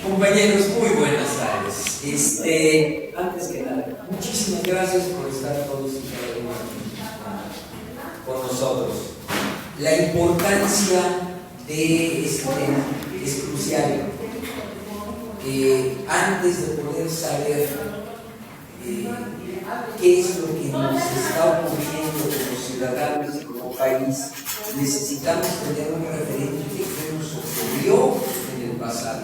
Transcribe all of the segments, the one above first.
Compañeros, muy buenas tardes. Antes que nada, muchísimas gracias por estar todos y cada uno aquí con nosotros. La importancia de este tema es crucial. Antes de poder saber qué es lo que nos está ocurriendo como ciudadanos y como país, necesitamos tener un referente de qué nos ocurrió en el pasado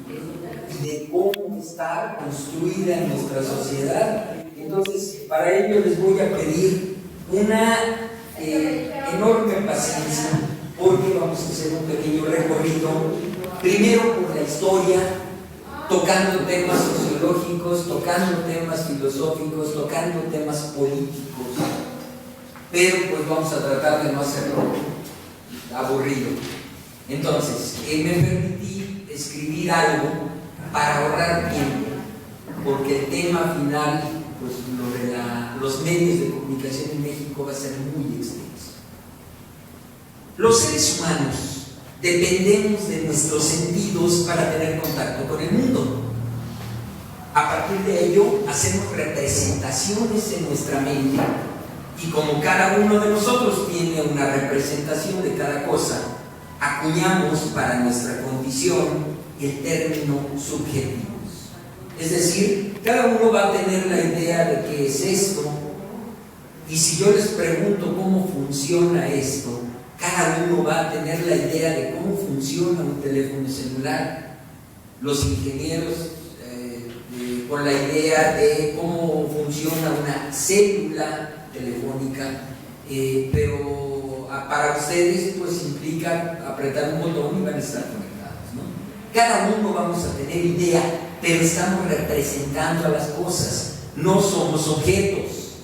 y de cómo está construida nuestra sociedad. Entonces, para ello les voy a pedir una enorme paciencia, porque vamos a hacer un pequeño recorrido, primero por la historia, tocando temas sociológicos, tocando temas filosóficos, tocando temas políticos, pero pues vamos a tratar de no hacerlo aburrido. Entonces, me permití escribir algo para ahorrar tiempo, porque el tema final, pues lo de los medios de comunicación en México va a ser muy extenso. Los seres humanos dependemos de nuestros sentidos para tener contacto con el mundo. A partir de ello, hacemos representaciones en nuestra mente, y como cada uno de nosotros tiene una representación de cada cosa, acuñamos para nuestra condición el término subjetivos. Es decir, cada uno va a tener la idea de qué es esto, y si yo les pregunto cómo funciona esto, cada uno va a tener la idea de cómo funciona un teléfono celular. Los ingenieros con la idea de cómo funciona una célula telefónica, pero para ustedes pues implica apretar un botón y van a estar conectados, ¿no? Cada uno vamos a tener idea, pero estamos representando a las cosas, no somos objetos.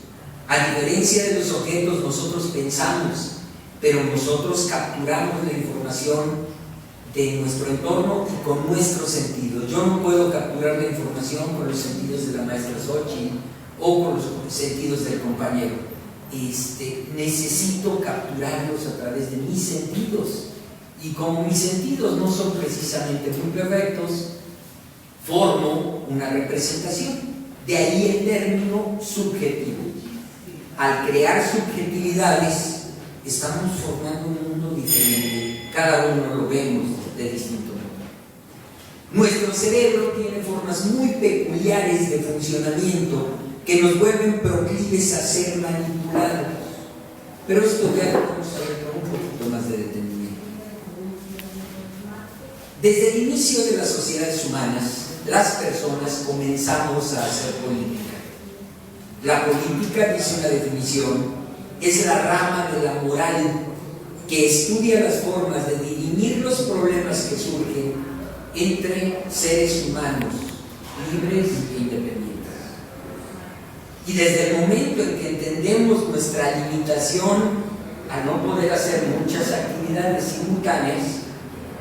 A diferencia de los objetos, nosotros pensamos, pero nosotros capturamos la información de nuestro entorno y con nuestros sentidos. Yo no puedo capturar la información con los sentidos de la maestra Xochitl o con los sentidos del compañero. Necesito capturarlos a través de mis sentidos, y como mis sentidos no son precisamente muy perfectos, formo una representación. De ahí el término subjetivo. Al crear subjetividades, estamos formando un mundo diferente, cada uno lo vemos de distinto modo. Nuestro cerebro tiene formas muy peculiares de funcionamiento que nos vuelven proclives a ser manipulados, pero esto ya lo vamos a ver con un poquito más de detenimiento. Desde el inicio de las sociedades humanas, las personas comenzamos a hacer política. La política, dice una definición, es la rama de la moral que estudia las formas de dirimir los problemas que surgen entre seres humanos libres e independientes. Y desde el momento en que entendemos nuestra limitación a no poder hacer muchas actividades simultáneas,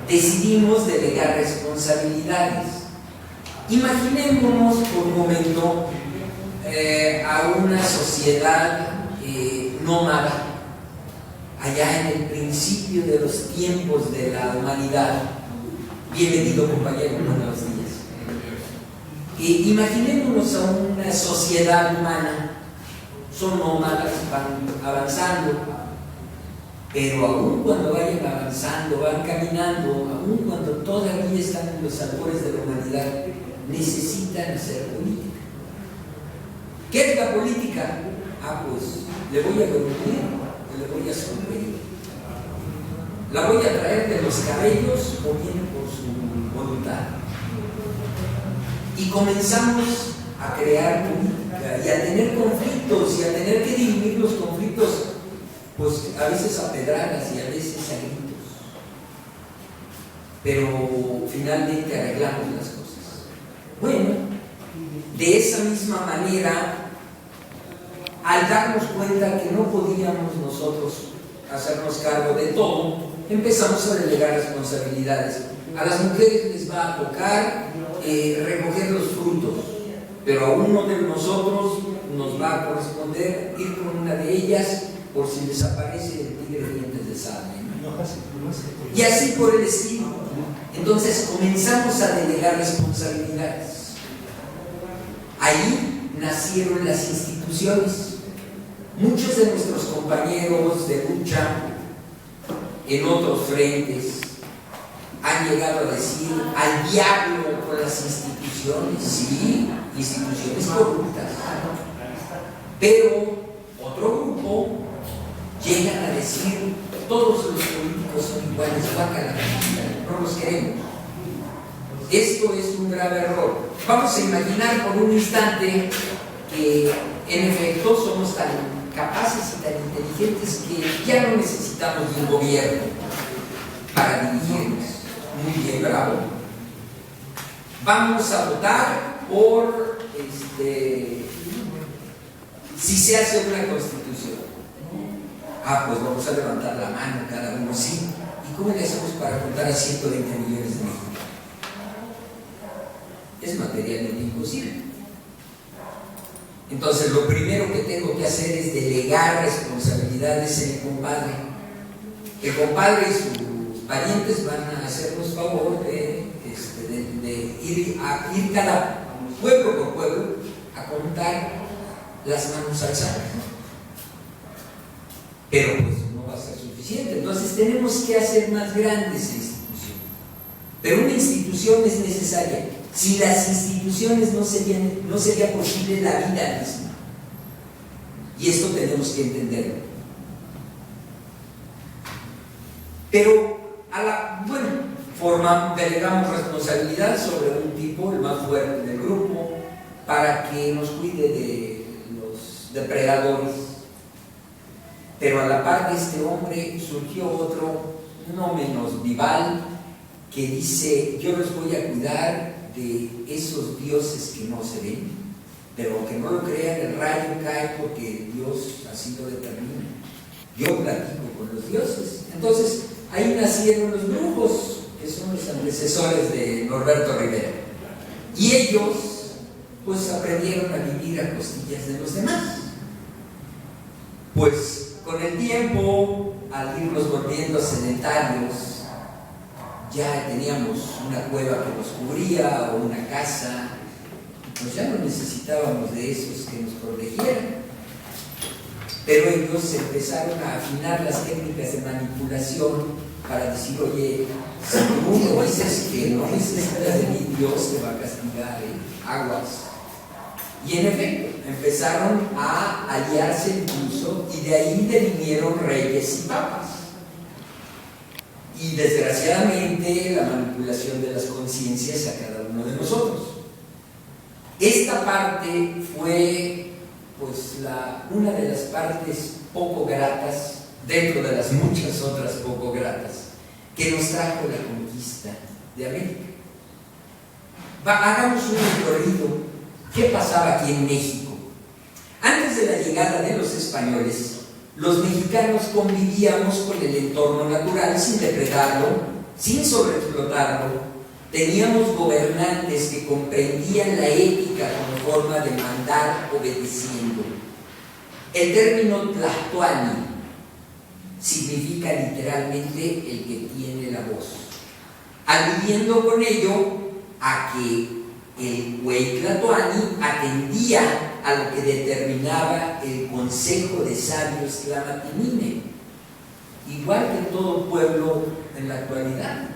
decidimos delegar responsabilidades. Imaginémonos por un momento a una sociedad nómada, allá en el principio de los tiempos de la humanidad. Bienvenido, compañero, buenos días. Imaginémonos a una sociedad humana, son nómadas, van avanzando, pero aún cuando vayan avanzando, van caminando, aún cuando todavía están en los albores de la humanidad, necesitan hacer política. ¿Qué es la política? Pues le voy a gruñir, le voy a sonreír. ¿La voy a traer de los cabellos o viene por su voluntad? Y comenzamos a crear política y a tener conflictos y a tener que dirimir los conflictos, pues a veces a pedradas y a veces a gritos. Pero finalmente arreglamos las cosas. Bueno, de esa misma manera, al darnos cuenta que no podíamos nosotros hacernos cargo de todo, empezamos a delegar responsabilidades. A las mujeres les va a tocar recoger los frutos, pero a uno de nosotros nos va a corresponder ir con una de ellas por si desaparece el tigre de dientes de sable. Y así por el estilo. Entonces comenzamos a delegar responsabilidades. Ahí nacieron las instituciones. Muchos de nuestros compañeros de lucha en otros frentes han llegado a decir al diablo con las instituciones. Sí, instituciones corruptas. Pero otro grupo llegan a decir todos los políticos son iguales, guácala, no los queremos. Esto es un grave error. Vamos a imaginar por un instante que en efecto somos tan capaces y tan inteligentes que ya no necesitamos de un gobierno para dirigirnos. Muy bien, bravo. Vamos a votar por si se hace una constitución. Pues vamos a levantar la mano cada uno, sí. ¿Y cómo le hacemos para contar a 120 millones de mexicanos? Es materialmente imposible. Entonces lo primero que tengo que hacer es delegar responsabilidades en el compadre. El compadre y sus parientes van a hacernos favor de ir cada pueblo por pueblo a contar las manos alzadas. Pero pues no va a ser suficiente. Entonces tenemos que hacer más grande esa institución. Pero una institución es necesaria. Sin las instituciones no sería posible la vida misma. Y esto tenemos que entenderlo. Pero, delegamos responsabilidad sobre un tipo, el más fuerte del grupo, para que nos cuide de los depredadores. Pero a la par de este hombre surgió otro, no menos vival, que dice: yo los voy a cuidar de esos dioses que no se ven, pero aunque no lo crean, el rayo cae porque Dios así lo determina. Yo platico con los dioses. Entonces ahí nacieron los brujos, que son los antecesores de Norberto Rivera, y ellos pues aprendieron a vivir a costillas de los demás. Pues con el tiempo, al irnos volviendo sedentarios, ya teníamos una cueva que nos cubría o una casa, pues ya no necesitábamos de esos que nos protegieran. Pero ellos empezaron a afinar las técnicas de manipulación para decir: oye, si tú no dices que no necesitas de mí, Dios te va a castigar, aguas. Y en efecto, empezaron a aliarse incluso, y de ahí devinieron reyes y papas. Y desgraciadamente la manipulación de las conciencias a cada uno de nosotros. Esta parte fue pues una de las partes poco gratas, dentro de las muchas otras poco gratas, que nos trajo la conquista de América. Hagamos un recorrido. ¿Qué pasaba aquí en México? Antes de la llegada de los españoles, los mexicanos convivíamos con el entorno natural sin depredarlo, sin sobreexplotarlo. Teníamos gobernantes que comprendían la ética como forma de mandar obedeciendo. El término Tlatoani significa literalmente el que tiene la voz, aludiendo con ello a que el güey Tlatoani atendía a lo que determinaba el Consejo de Sabios Tlamatimine, igual que todo pueblo en la actualidad.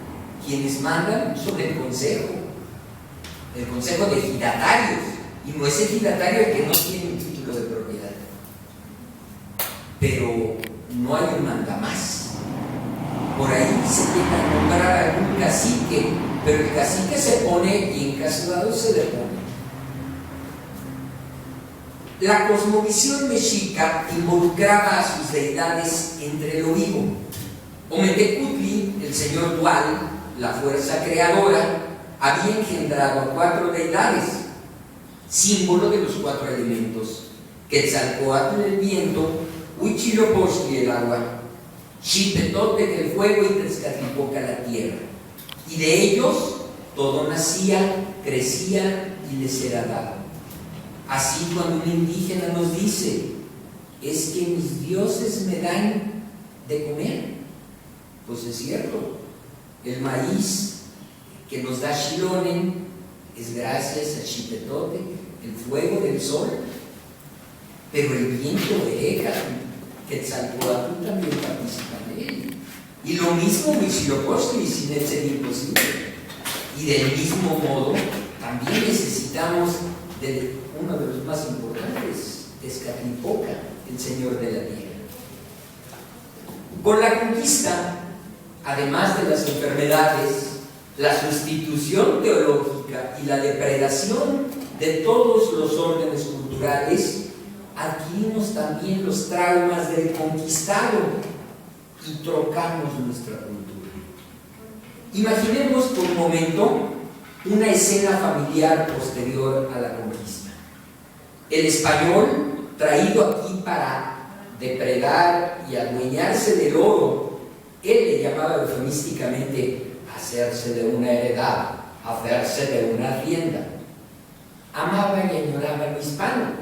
Quienes mandan son el consejo de ejidatarios, y no es ejidatario el que no tiene un título de propiedad. Pero no hay un mandamás. por ahí se llega a nombrar a algún cacique, pero el cacique se pone y en caso dado se le pone. La cosmovisión mexica involucraba a sus deidades entre lo vivo. Ometecutli, el señor dual, la fuerza creadora, había engendrado a 4 deidades, símbolo de los 4 elementos: Quetzalcóatl el viento, Huitzilopochtli el agua, Xipetotec el fuego y Tezcatlipoca la tierra. Y de ellos todo nacía, crecía y les era dado. Así, cuando un indígena nos dice: es que mis dioses me dan de comer, pues es cierto. El maíz que nos da Xilonen es gracias a Xipetotec, el fuego del sol, pero el viento de Écatl, Quetzalcóatl también participa en él. Y lo mismo Huitzilopochtli, sin él sería imposible. Y del mismo modo, también necesitamos de uno de los más importantes, Tezcatlipoca, el señor de la tierra. Con la conquista, además de las enfermedades, la sustitución teológica y la depredación de todos los órdenes culturales, adquirimos también los traumas del conquistado y trocamos nuestra cultura. Imaginemos por un momento una escena familiar posterior a la conquista. El español, traído aquí para depredar y adueñarse del oro, él le llamaba eufemísticamente hacerse de una heredad, hacerse de una hacienda. Amaba y añoraba lo hispano,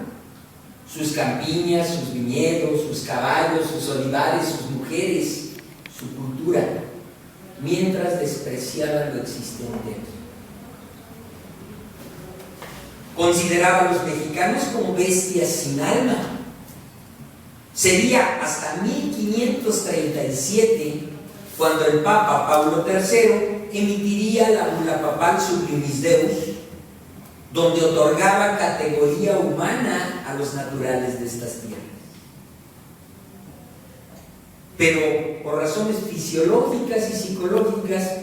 sus campiñas, sus viñedos, sus caballos, sus olivares, sus mujeres, su cultura, mientras despreciaba lo existente aquí. Consideraba a los mexicanos como bestias sin alma. Sería hasta 1537 cuando el Papa Pablo III emitiría la bula papal Sublimis Deus, donde otorgaba categoría humana a los naturales de estas tierras. Pero por razones fisiológicas y psicológicas,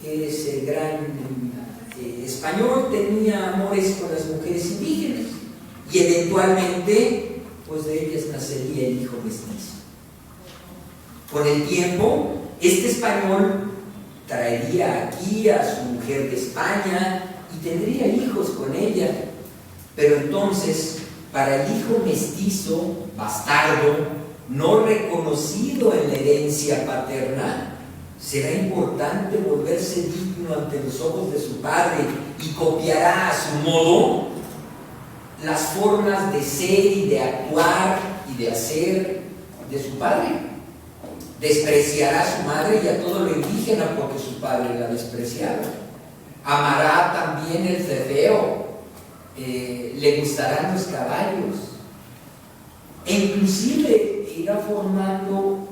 ese gran español tenía amores con las mujeres indígenas y eventualmente pues de ellas nacería el hijo mestizo. Con el tiempo, este español traería aquí a su mujer de España y tendría hijos con ella, pero entonces para el hijo mestizo, bastardo, no reconocido en la herencia paterna, será importante volverse digno ante los ojos de su padre y copiará a su modo las formas de ser y de actuar y de hacer de su padre. Despreciará a su madre y a todo lo indígena porque su padre la despreciaba. Amará también el cefeo, le gustarán los caballos, e inclusive irá formando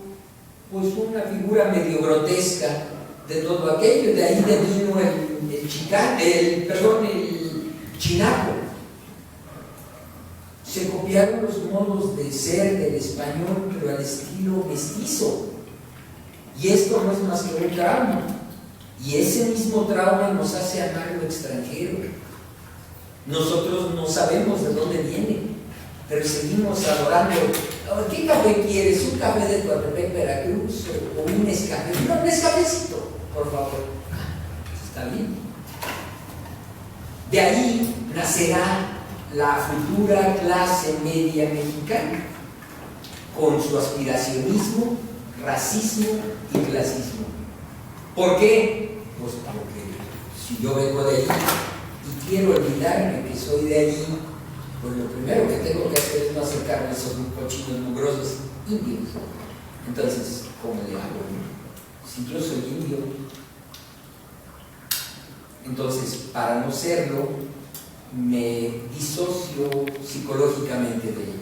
pues una figura medio grotesca de todo aquello. De ahí vino el chinaco. Se copiaron los modos de ser del español, pero al estilo mestizo. Y esto no es más que un trauma. Y ese mismo trauma nos hace amar lo extranjero. Nosotros no sabemos de dónde viene, pero seguimos adorando. ¿Qué café quieres? ¿Un café de Coatepec, Veracruz? ¿O un Nescafé? No, un Nescafecito, por favor. Está bien. De ahí nacerá la futura clase media mexicana, con su aspiracionismo, racismo y clasismo. ¿Por qué? Pues porque si yo vengo de allí y quiero olvidarme que soy de allí, pues lo primero que tengo que hacer es no acercarme a esos cochinos mugrosos indios. Entonces, ¿cómo le hago? Si yo soy indio, entonces para no serlo me disocio psicológicamente de ellos.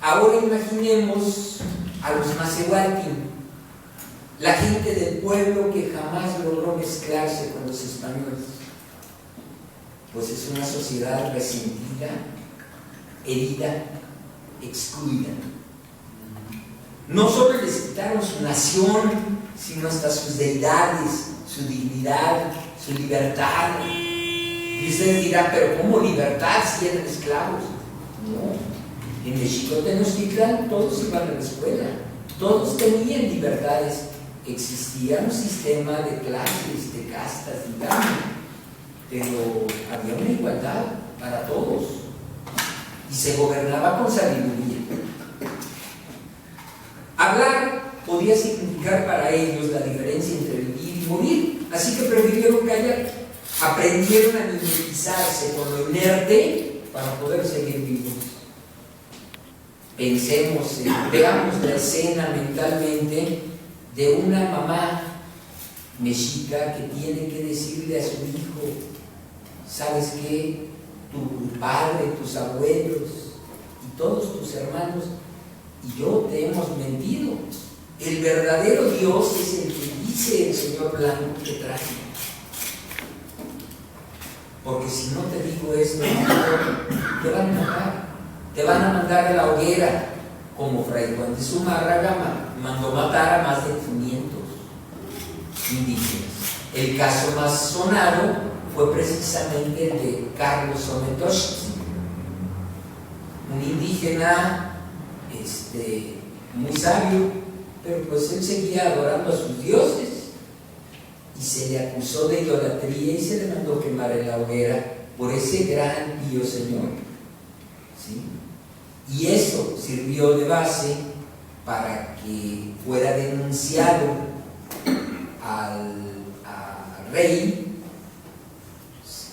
Ahora imaginemos a los Macehualtin, la gente del pueblo que jamás logró mezclarse con los españoles. Pues es una sociedad resentida, herida, excluida. No solo les quitaron su nación, sino hasta sus deidades, su dignidad, su libertad. Y ustedes dirán, pero ¿cómo libertad si eran esclavos? No, en México Tenochtitlan todos iban a la escuela, todos tenían libertades, existía un sistema de clases, de castas, digamos, pero había una igualdad para todos y se gobernaba con sabiduría. Hablar podía significar para ellos la diferencia entre vivir y morir, así que prefirieron callar. Aprendieron a mimetizarse con lo inerte para poder seguir vivos. Pensemos, veamos la escena mentalmente de una mamá mexica que tiene que decirle a su hijo: ¿sabes qué? Tu padre, tus abuelos y todos tus hermanos y yo te hemos mentido. El verdadero Dios es el que dice el Señor Blanco que trae. Porque si no te digo esto, te van a matar, te van a mandar a la hoguera, como Fray Juan de Zumárraga mandó matar a más de 500 indígenas. El caso más sonado fue precisamente el de Carlos Ometoxtli, un indígena muy sabio, pero pues él seguía adorando a sus dioses y se le acusó de idolatría y se le mandó quemar en la hoguera por ese gran pío señor, ¿sí? Y eso sirvió de base para que fuera denunciado al rey,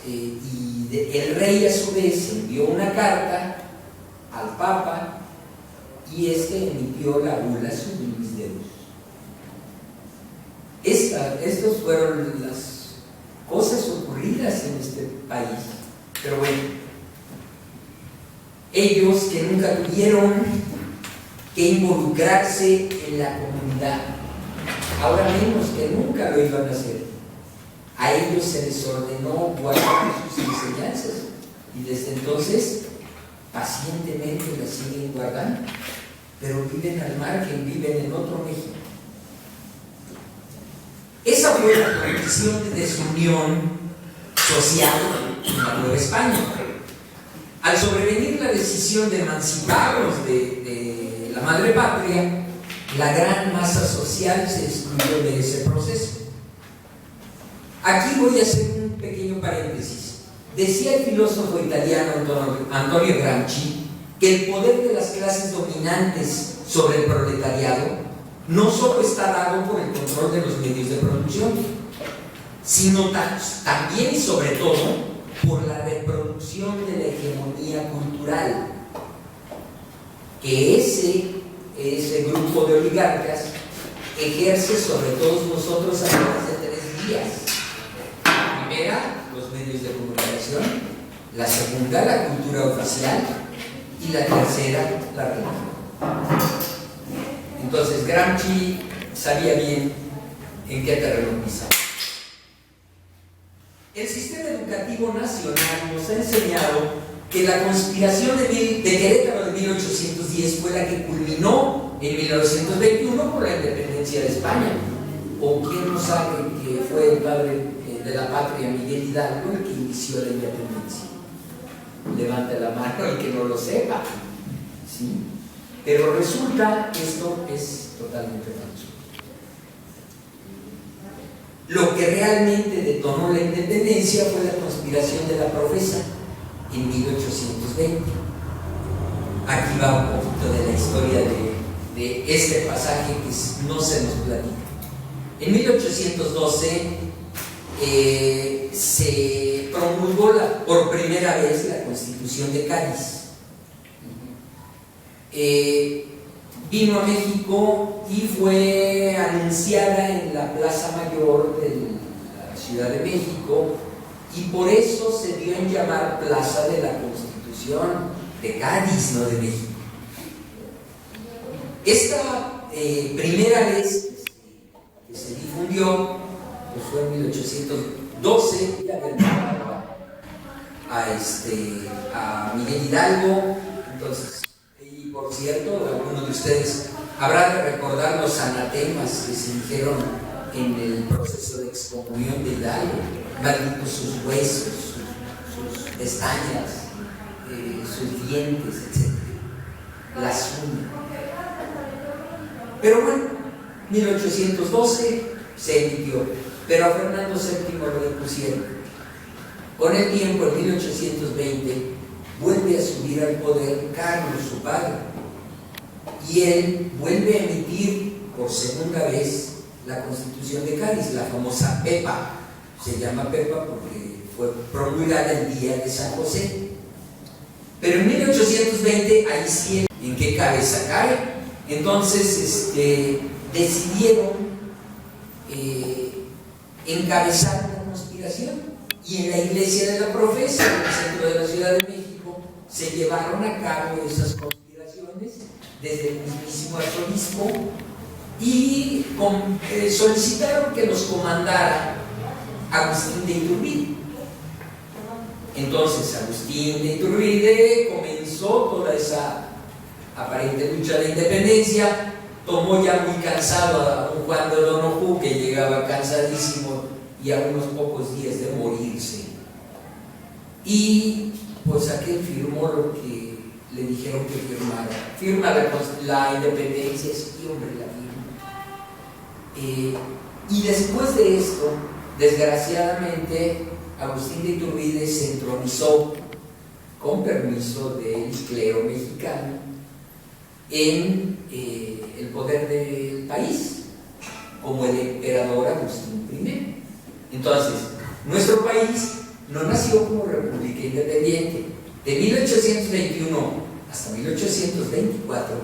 y el rey a su vez envió una carta al Papa y emitió la bula Sublimis Deus. Estas fueron las cosas ocurridas en este país. Pero bueno, ellos que nunca tuvieron que involucrarse en la comunidad, ahora menos que nunca lo iban a hacer. A ellos se les ordenó guardar sus enseñanzas y desde entonces pacientemente las siguen guardando, pero viven al margen, viven en otro México. Esa fue la condición de desunión social en la Nueva España. Al sobrevenir la decisión de emanciparlos de la madre patria, la gran masa social se excluyó de ese proceso. Aquí voy a hacer un pequeño paréntesis. Decía el filósofo italiano Antonio Gramsci que el poder de las clases dominantes sobre el proletariado no solo está dado por el control de los medios de producción, sino también y sobre todo por la reproducción de la hegemonía cultural que ese grupo de oligarcas ejerce sobre todos nosotros a través de 3 vías. La primera, los medios de comunicación; la segunda, la cultura oficial; y la tercera, la religión. Entonces Gramsci sabía bien en qué terreno pisar. El sistema educativo nacional nos ha enseñado que la conspiración de Querétaro de 1810 fue la que culminó en 1921 por la independencia de España. ¿O quién no sabe que fue el padre de la patria, Miguel Hidalgo, el que inició la independencia? Levante la mano el que no lo sepa, ¿sí? Pero resulta que esto es totalmente falso. Lo que realmente detonó la independencia fue la conspiración de la Profesa en 1820. Aquí va un poquito de la historia de este pasaje que no se nos platica. En 1812 se promulgó por primera vez la Constitución de Cádiz. Vino a México y fue anunciada en la Plaza Mayor de la Ciudad de México, y por eso se dio en llamar Plaza de la Constitución de Cádiz, no de México. Esta primera vez que se difundió pues fue en 1812, ya a Miguel Hidalgo. Entonces, y por cierto, alguno de ustedes Habrá de recordar los anatemas que se dijeron en el proceso de excomunión de Hidalgo: malditos sus huesos, sus pestañas, sus dientes, etc. Las uñas. Pero bueno, 1812 se emitió, pero a Fernando VII lo depusieron. Con el tiempo, en 1820, vuelve a subir al poder Carlos, su padre, y él vuelve a emitir por segunda vez la Constitución de Cádiz, la famosa PEPA. Se llama PEPA porque fue promulgada el día de San José. Pero en 1820, ahí sí, ¿en qué cabeza cae? Entonces decidieron encabezar una conspiración, y en la iglesia de la Profesa, en el centro de la Ciudad de México, se llevaron a cabo esas conspiraciones desde el mismísimo arzobispo, y solicitaron que los comandara Agustín de Iturbide. Entonces Agustín de Iturbide comenzó toda esa aparente lucha de independencia. Tomó ya muy cansado a un Juan de Donojú, que llegaba cansadísimo y a unos pocos días de morirse, y pues aquel firmó lo que le dijeron que firmara. Firma la independencia, sí, hombre, la firma. Y después de esto, desgraciadamente, Agustín de Iturbide se entronizó, con permiso del clero mexicano, en el poder del país, como el emperador Agustín I. Entonces, nuestro país no nació como república independiente. De 1821 hasta 1824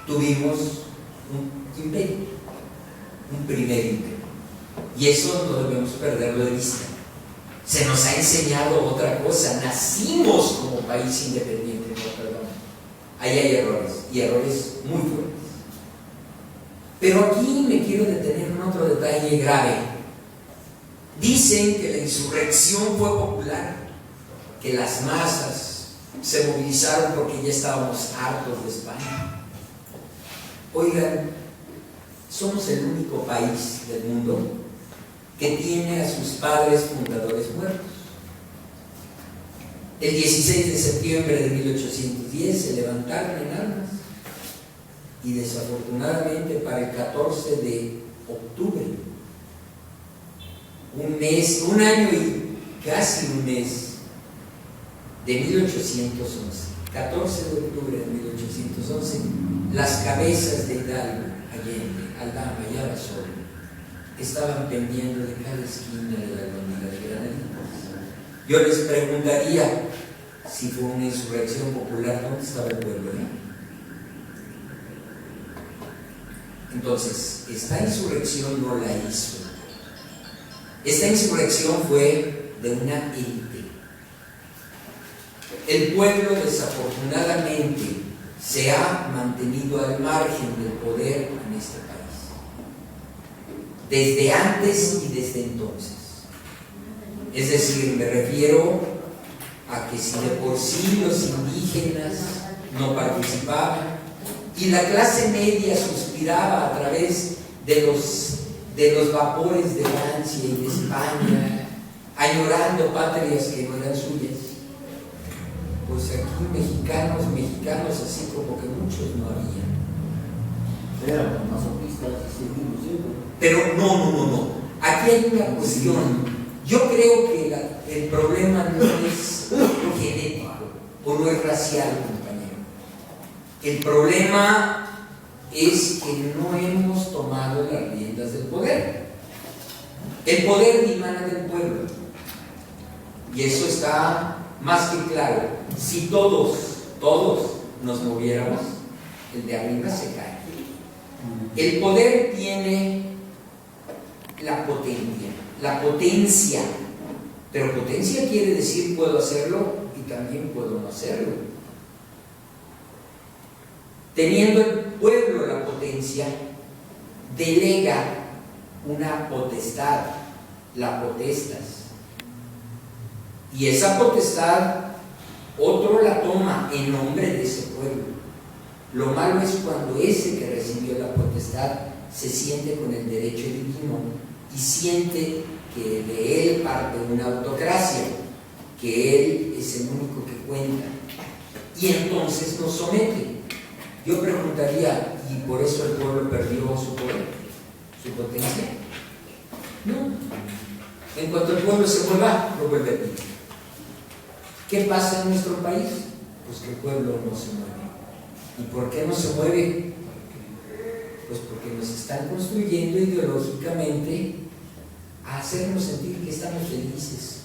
tuvimos un imperio, un primer imperio, y eso no debemos perderlo de vista. Se nos ha enseñado otra cosa: nacimos como país independiente, no, perdón. Ahí hay errores, y errores muy fuertes. Pero aquí me quiero detener en otro detalle grave. Dicen que la insurrección fue popular, que las masas se movilizaron porque ya estábamos hartos de España. Oigan, somos el único país del mundo que tiene a sus padres fundadores muertos. El 16 de septiembre de 1810 se levantaron en armas, y desafortunadamente para el 14 de octubre, un año y casi un mes de 1811, 14 de octubre de 1811, las cabezas de Hidalgo, Allende, Aldama y Abasolo estaban pendiendo de cada esquina de la llanura de Granaditas. Yo les preguntaría, si fue una insurrección popular, ¿dónde estaba el pueblo? Entonces, esta insurrección no la hizo. Esta insurrección fue de una élite. El pueblo, desafortunadamente, se ha mantenido al margen del poder en este país, desde antes y desde entonces. Es decir, me refiero a que si de por sí los indígenas no participaban y la clase media suspiraba a través de los vapores de Francia y de España, añorando patrias que no eran suyas, pues aquí mexicanos así como que muchos no había. Eran masoquistas y seguimos siendo. Pero no. Aquí hay una cuestión. Yo creo que el problema no es genético o no es racial, compañero. El problema es que no hemos tomado las riendas del poder. El poder dimana del pueblo, y eso está más que claro. Si todos nos moviéramos, el de arriba se cae. El poder tiene la potencia, pero potencia quiere decir puedo hacerlo y también puedo no hacerlo. Teniendo el pueblo la potencia, delega una potestad, la potestas, y esa potestad otro la toma en nombre de ese pueblo. Lo malo es cuando ese que recibió la potestad se siente con el derecho divino y siente que de él parte una autocracia, que él es el único que cuenta, y entonces nos somete. Yo preguntaría, ¿y por eso el pueblo perdió su poder, su potencia? No. En cuanto el pueblo se mueva, lo vuelve a pedir. ¿Qué pasa en nuestro país? Pues que el pueblo no se mueve. ¿Y por qué no se mueve? Pues porque nos están construyendo ideológicamente a hacernos sentir que estamos felices,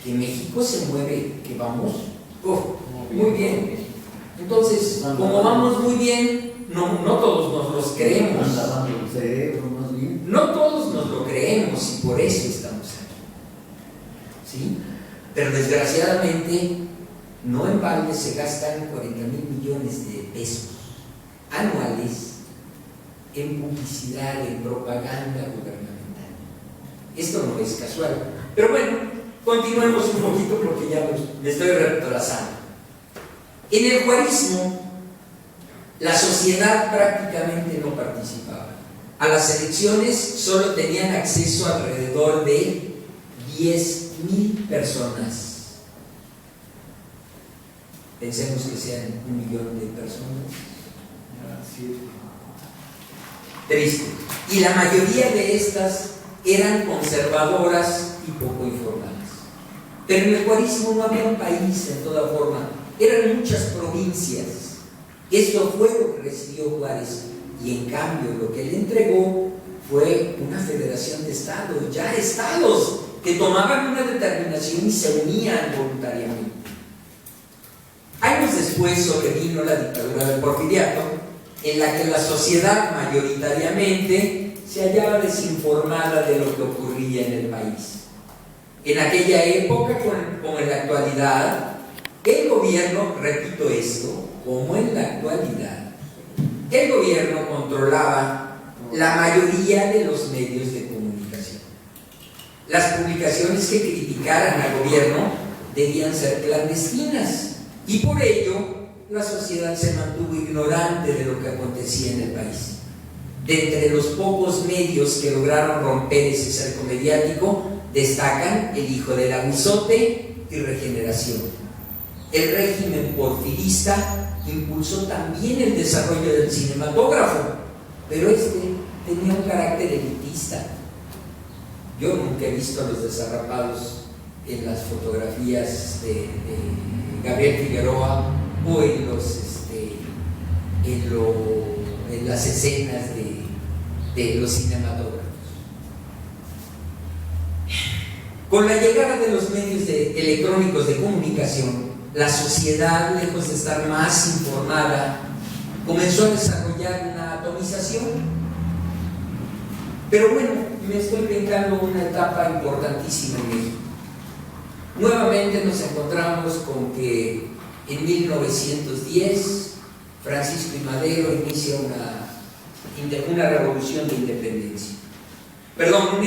que México se mueve, que vamos muy bien. Entonces, como vamos muy bien, no todos nos los creemos. No todos nos lo creemos y por eso estamos aquí. ¿Sí? Pero desgraciadamente, no en balde se gastan 40,000 millones de pesos anuales en publicidad, en propaganda gubernamental. Esto no es casual. Pero bueno, continuemos un poquito porque ya me estoy retrasando. En el juarismo, la sociedad prácticamente no participaba. A las elecciones solo tenían acceso alrededor de 10,000 personas. Pensemos que sean 1,000,000 de personas. Triste. Y la mayoría de estas eran conservadoras y poco informadas. Pero en el juarismo no había un país en toda forma, eran muchas provincias. Esto fue lo que recibió Juárez, y en cambio lo que le entregó fue una federación de estados, ya estados que tomaban una determinación y se unían voluntariamente. Años después sobrevino la dictadura del Porfiriato, en la que la sociedad mayoritariamente se hallaba desinformada de lo que ocurría en el país. En aquella época, como en la actualidad, el gobierno, repito esto, como en la actualidad, el gobierno controlaba la mayoría de los medios de comunicación. Las publicaciones que criticaran al gobierno debían ser clandestinas, y por ello la sociedad se mantuvo ignorante de lo que acontecía en el país. De entre los pocos medios que lograron romper ese cerco mediático, destacan El Hijo del Aguizote y Regeneración. El régimen porfirista impulsó también el desarrollo del cinematógrafo, pero este tenía un carácter elitista. Yo nunca he visto a los desarrapados en las fotografías de Gabriel Figueroa o en las escenas de los cinematógrafos. Con la llegada de los medios electrónicos de comunicación, la sociedad, lejos de estar más informada, comenzó a desarrollar una atomización. Pero bueno, me estoy brincando una etapa importantísima en México. Nuevamente nos encontramos con que en 1910 Francisco I. Madero inicia una revolución de independencia. Perdón, un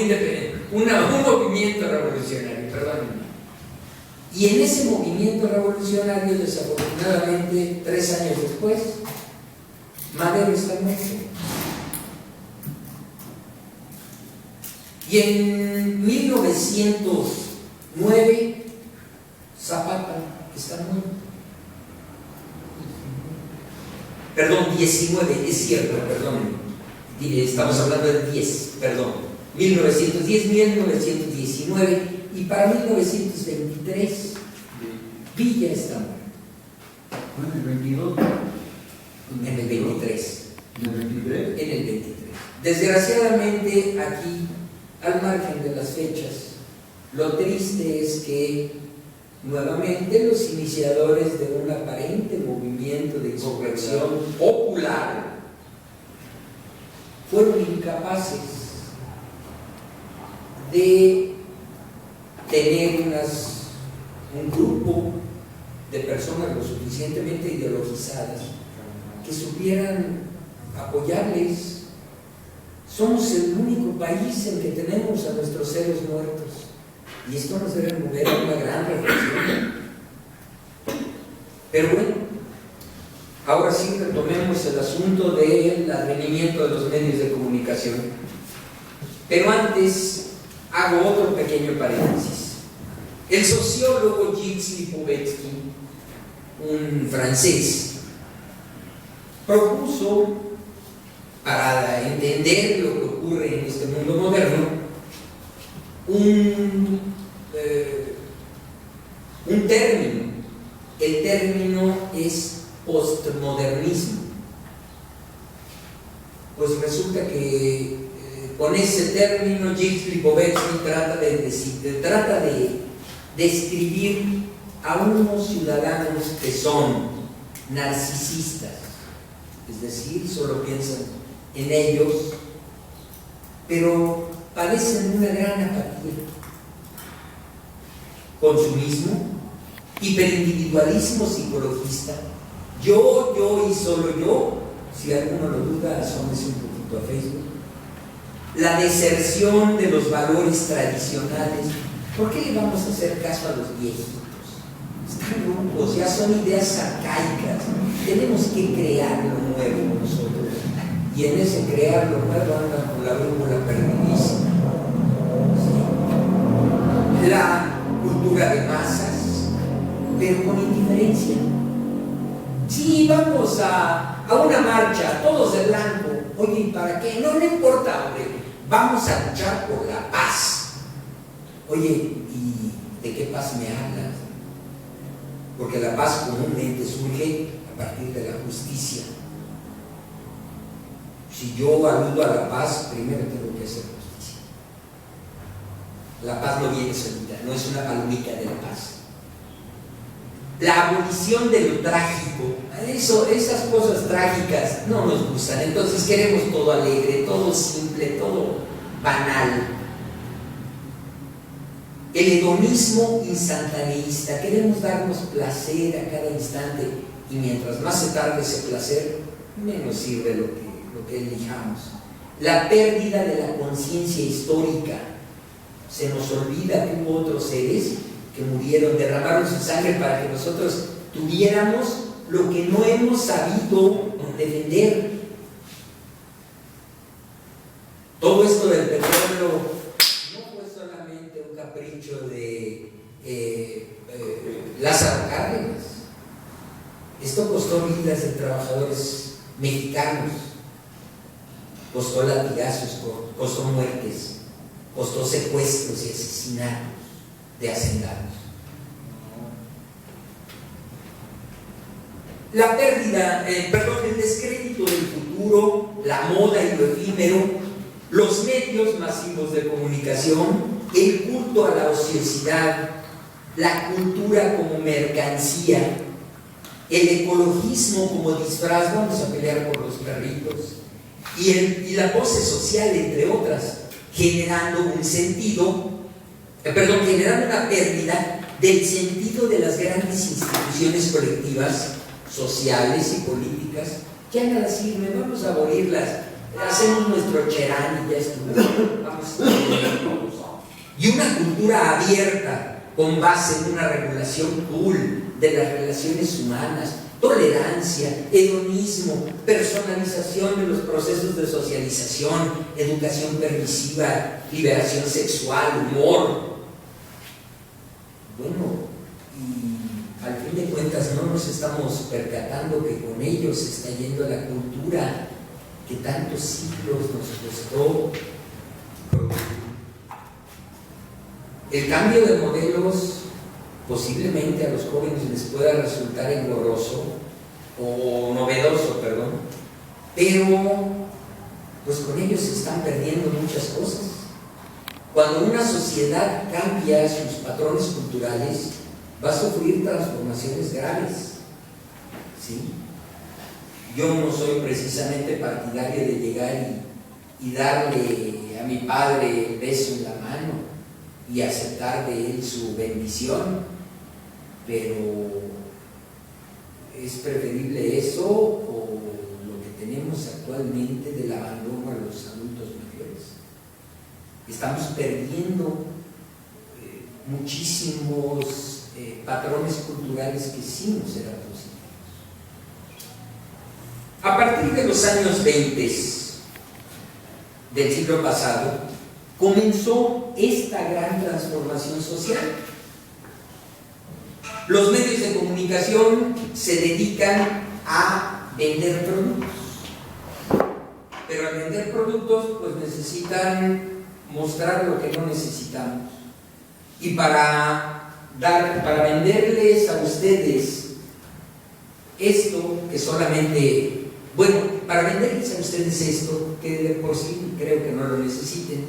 movimiento revolucionario, perdónenme. Y en ese movimiento revolucionario, desafortunadamente, 3 años después, Madero está muerto. Y en 1909, Zapata está muerto. Perdón, 19, es cierto, perdón. Estamos hablando de 10, perdón. 1910, 1919, y para 1923, Villa está muerto. ¿En el 22? En el 23. ¿En el 23? En el 23. Desgraciadamente, aquí, al margen de las fechas, lo triste es que nuevamente los iniciadores de un aparente movimiento de insurrección popular fueron incapaces de tener un grupo de personas lo suficientemente ideologizadas que supieran apoyarles. Somos el único país en que tenemos a nuestros seres muertos, y esto nos debe mover a una gran reflexión. Pero bueno, Ahora sí retomemos el asunto del advenimiento de los medios de comunicación. Pero antes hago otro pequeño paréntesis. El sociólogo Gilles Lipovetsky, un francés, propuso, para entender lo que ocurre en este mundo moderno, un término. El término es postmodernismo. Pues resulta que con ese término Gilles Lipovetsky trata de describir a unos ciudadanos que son narcisistas, es decir, solo piensan en ellos, pero padecen una gran apatía, consumismo, hiperindividualismo psicologista, yo y solo yo. Si alguno lo duda, asómese un poquito a Facebook. La deserción de los valores tradicionales. ¿Por qué le vamos a hacer caso a los viejitos? Están locos, ya son ideas arcaicas. Tenemos que crear lo nuevo nosotros. Y en ese crear lo nuevo andan con la brújula perdidísima. ¿Sí? La cultura de masas, pero con indiferencia. Sí, vamos a una marcha, todos de blanco. Oye, ¿y para qué? No importa, hombre. Vamos a luchar por la paz. Oye, ¿y de qué paz me hablas? Porque la paz comúnmente surge a partir de la justicia. Si yo aludo a la paz, primero tengo que hacer justicia. La paz no viene solita, no es una palomita de la paz. La abolición de lo trágico, esas cosas trágicas no nos gustan, entonces queremos todo alegre, todo simple, todo banal. El hedonismo instantaneísta, queremos darnos placer a cada instante y mientras más se tarde ese placer, menos sirve lo que elijamos. La pérdida de la conciencia histórica, se nos olvida que hubo otros seres que murieron, derramaron su sangre para que nosotros tuviéramos lo que no hemos sabido defender. Todo esto del petróleo no fue solamente un capricho de Lázaro Cárdenas. Esto costó vidas de trabajadores mexicanos, costó latigazos, costó muertes, costó secuestros y asesinatos de hacendados. La pérdida, el descrédito del futuro, la moda y lo efímero, los medios masivos de comunicación, el culto a la ociosidad, la cultura como mercancía, el ecologismo como disfraz, vamos a pelear por los perritos, y la pose social, entre otras, generando una pérdida del sentido de las grandes instituciones colectivas, sociales y políticas. Ya nada sirve, vamos a abolirlas, hacemos nuestro cherán y ya estuvo. Y una cultura abierta con base en una regulación cool de las relaciones humanas, tolerancia, hedonismo, personalización de los procesos de socialización, educación permisiva, liberación sexual, humor. Bueno, y al fin de cuentas no nos estamos percatando que con ellos se está yendo la cultura que tantos siglos nos costó producir. El cambio de modelos posiblemente a los jóvenes les pueda resultar engorroso o novedoso, pero pues con ellos se están perdiendo muchas cosas. Cuando una sociedad cambia sus patrones culturales, va a sufrir transformaciones graves, ¿sí? Yo no soy precisamente partidario de llegar y darle a mi padre el beso en la mano y aceptar de él su bendición, pero es preferible eso o lo que tenemos actualmente del abandono a los adultos mayores. Estamos perdiendo muchísimos patrones culturales que sí nos eran positivos. partir de los años 20 del siglo pasado, comenzó esta gran transformación social. Los medios de comunicación se dedican a vender productos, pero al vender productos pues necesitan mostrar lo que no necesitamos, y para venderles a ustedes esto que solamente, bueno, para venderles a ustedes esto que de por sí creo que no lo necesiten,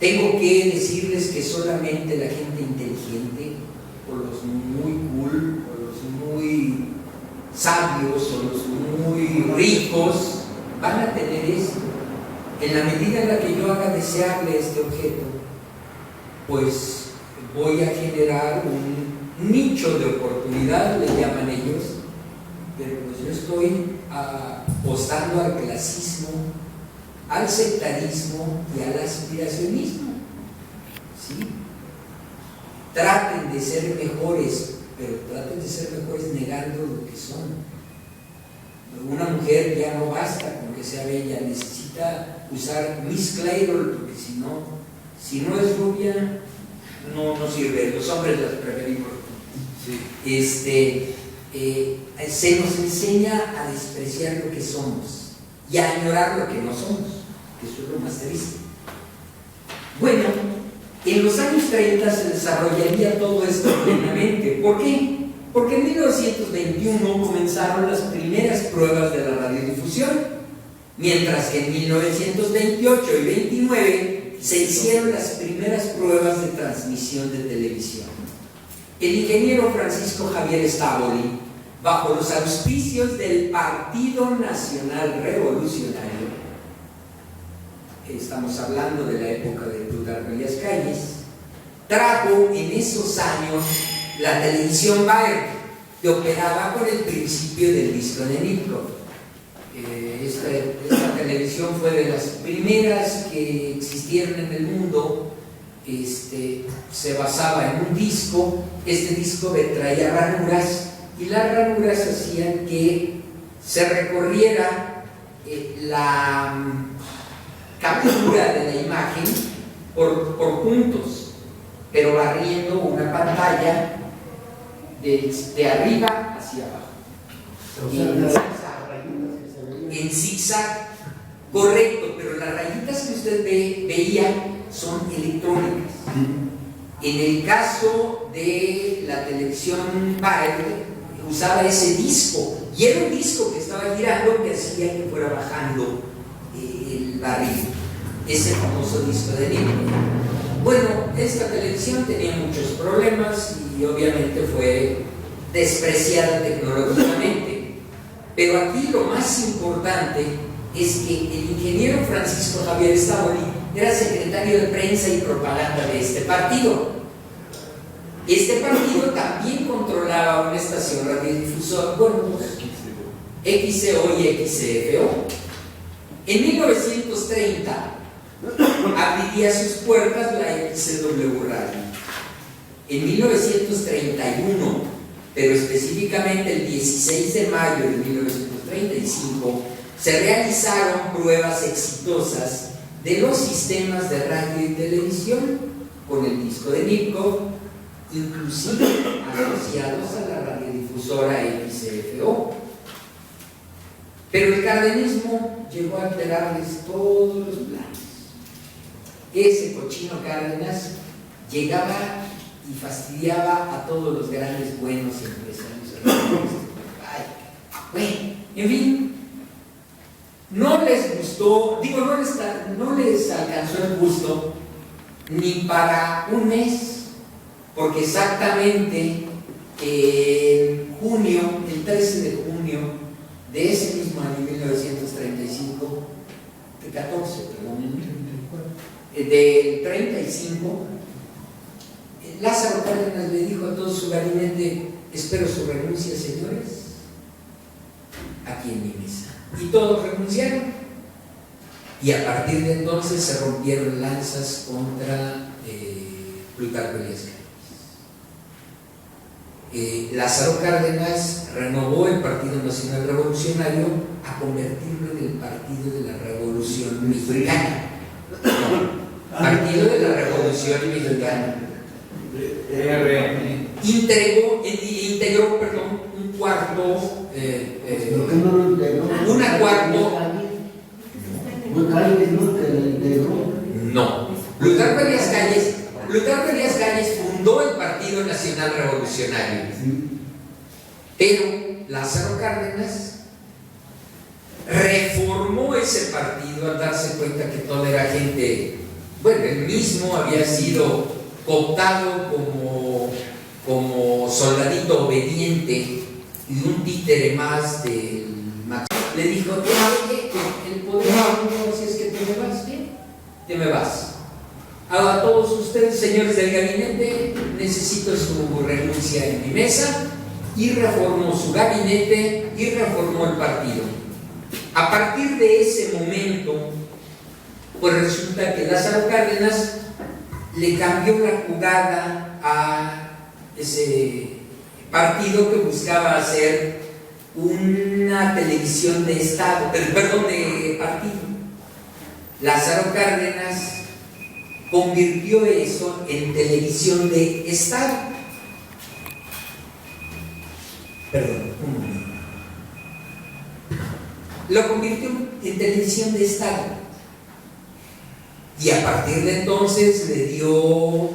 tengo que decirles que solamente la gente inteligente, o los muy cool, o los muy sabios, o los muy ricos van a tener esto. En la medida en la que yo haga deseable este objeto, pues voy a generar un nicho de oportunidad, le llaman ellos, pero pues yo estoy apostando al clasismo, al sectarismo y al aspiracionismo. ¿Sí? Traten de ser mejores, pero traten de ser mejores negando lo que son. Una mujer ya no basta con que sea bella, necesita usar Miss Clairol, porque si no es rubia, no sirve. Los hombres las preferimos. Sí. Se nos enseña a despreciar lo que somos y a añorar lo que no somos, que eso es lo más triste. Bueno, en los años 30 se desarrollaría todo esto plenamente. ¿Por qué? Porque en 1921 comenzaron las primeras pruebas de la radiodifusión, mientras que en 1928 y 29 se hicieron las primeras pruebas de transmisión de televisión. El ingeniero Francisco Javier Stavoli, bajo los auspicios del Partido Nacional Revolucionario, estamos hablando de la época de Plutarco Elías Calles, trajo en esos años la televisión Bayer, que operaba con el principio del disco de Nipkow. Esta televisión fue de las primeras que existieron en el mundo. Se basaba en un disco. Este disco traía ranuras, y las ranuras hacían que se recorriera la captura de la imagen por puntos, pero barriendo una pantalla de arriba hacia abajo. En zigzag, correcto, pero las rayitas que usted veía son electrónicas. En el caso de la televisión Bayer, usaba ese disco, y era un disco que estaba girando que hacía que fuera bajando el barril, ese famoso disco de Nipkow. Bueno, esta televisión tenía muchos problemas y obviamente fue despreciada tecnológicamente, pero aquí lo más importante es que el ingeniero Francisco Javier Stavoli era secretario de prensa y propaganda de este partido. Este partido también controlaba una estación radiodifusora, bueno, XCO y XCFO. En 1930 abriría sus puertas la XCW Radio. En 1931, pero específicamente el 16 de mayo de 1935, se realizaron pruebas exitosas de los sistemas de radio y televisión con el disco de Nipkow, inclusive asociados a la radiodifusora XCFO. Pero el cardenismo llegó a alterarles todos los planes. Ese cochino Cárdenas llegaba y fastidiaba a todos los grandes buenos empresarios. Bueno, en fin, no les gustó, no les alcanzó el gusto ni para un mes, porque exactamente en junio, el 13 de junio de ese mismo año, 1935, del 35, Lázaro Cárdenas le dijo a todo su gabinete: espero su renuncia, señores, aquí en mi mesa. Y todos renunciaron, y a partir de entonces se rompieron lanzas contra Plutarco Elías Calles. Lázaro Cárdenas renovó el Partido Nacional Revolucionario a convertirlo en el Partido de la Revolución Mexicana. Partido de la Revolución Mexicana. Integró un cuarto, una cuarto. No. Plutarco Elías Calles fundó el Partido Nacional Revolucionario. Pero Lázaro Cárdenas reformó ese partido al darse cuenta que toda era gente. Bueno, él mismo había sido cooptado como soldadito obediente y un títere más del Max. Le dijo: el poder si es que te me vas, bien, te me vas. A todos ustedes, señores del gabinete, necesito su renuncia en mi mesa. Y reformó su gabinete y reformó el partido. A partir de ese momento, pues resulta que Lázaro Cárdenas le cambió la jugada a ese partido que buscaba hacer una televisión de Estado, de partido. Lázaro Cárdenas convirtió eso en televisión de Estado. Un momento. Lo convirtió en televisión de Estado. Y a partir de entonces le dio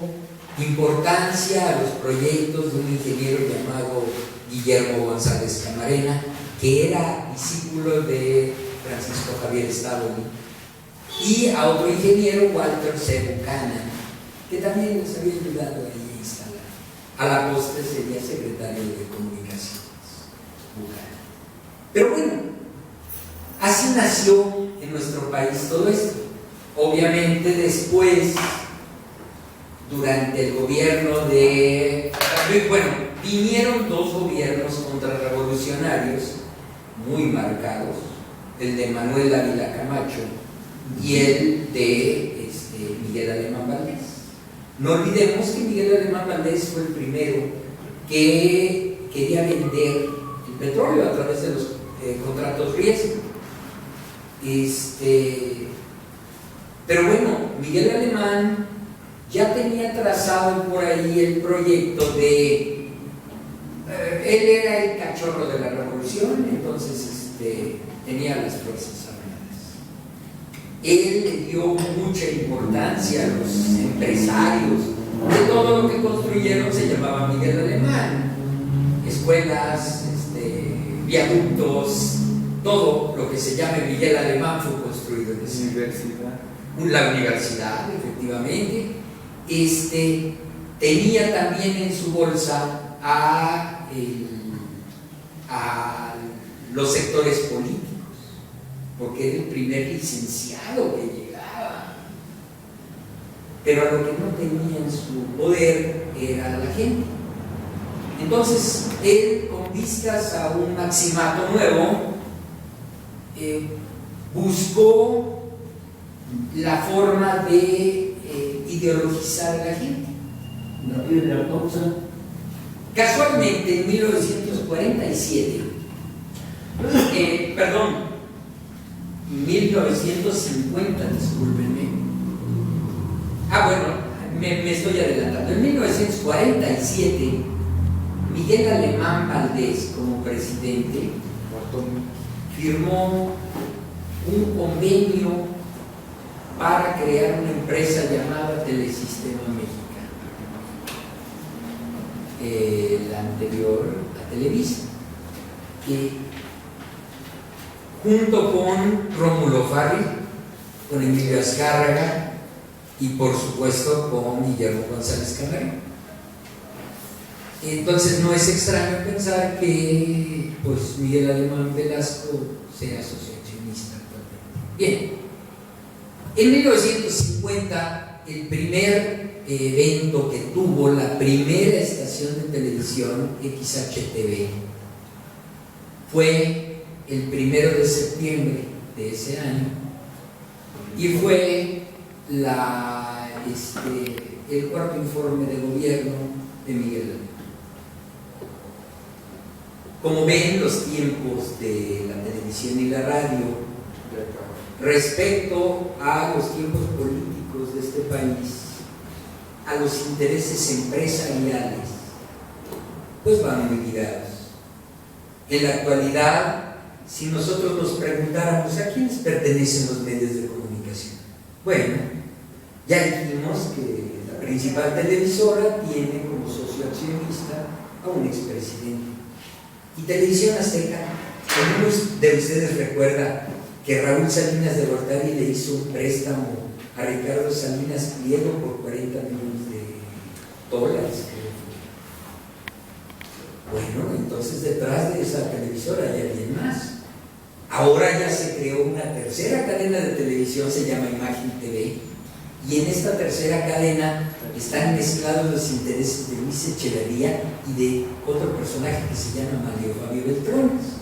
importancia a los proyectos de un ingeniero llamado Guillermo González Camarena, que era discípulo de Francisco Javier Estadoni, y a otro ingeniero, Walter C. Buchanan, que también les había ayudado ahí a instalar. A la postre sería secretario de Comunicaciones, Buchanan. Pero bueno, así nació en nuestro país todo esto. Obviamente después, durante el gobierno vinieron dos gobiernos contrarrevolucionarios muy marcados, el de Manuel Ávila Camacho y el de Miguel Alemán Valdés. No olvidemos que Miguel Alemán Valdés fue el primero que quería vender el petróleo a través de los contratos riesgo. Pero bueno, Miguel Alemán ya tenía trazado por ahí el proyecto de... él era el cachorro de la revolución, entonces tenía las fuerzas armadas. Él le dio mucha importancia a los empresarios. De todo lo que construyeron se llamaba Miguel Alemán. Escuelas, viaductos, todo lo que se llame Miguel Alemán fue construido en esa universidad. La universidad, efectivamente. Tenía también en su bolsa a los sectores políticos, porque era el primer licenciado que llegaba. Pero lo que no tenía en su poder era la gente. Entonces, él, con vistas a un maximato nuevo, buscó la forma de ideologizar a la gente. Casualmente, en 1947, 1950, discúlpenme. Me estoy adelantando. En 1947, Miguel Alemán Valdés, como presidente, firmó un convenio para crear una empresa llamada Telesistema Mexicano, la anterior a Televisa, que junto con Rómulo Farri, con Emilio Azcárraga y por supuesto con Guillermo González Camarena. Entonces no es extraño pensar que pues Miguel Alemán Velasco sea asociacionista actualmente. Bien, en 1950 el primer evento que tuvo la primera estación de televisión XHTV fue el 1 de septiembre de ese año y fue el cuarto informe de gobierno de Miguel Alemán. como ven los tiempos de la televisión y la radio respecto a los tiempos políticos de este país, a los intereses empresariales, pues van muy ligados. En la actualidad, si nosotros nos preguntáramos a quiénes pertenecen los medios de comunicación, bueno, ya dijimos que la principal televisora tiene como socio accionista a un expresidente. Y Televisión Azteca, algunos de ustedes recuerdan que Raúl Salinas de Gortari le hizo un préstamo a Ricardo Salinas Pliego por 40 millones de dólares, creo. Bueno, entonces detrás de esa televisora hay alguien más. Ahora ya se creó una tercera cadena de televisión, se llama Imagen TV, y en esta tercera cadena están mezclados los intereses de Luis Echeverría y de otro personaje que se llama Mario Fabio Beltrones.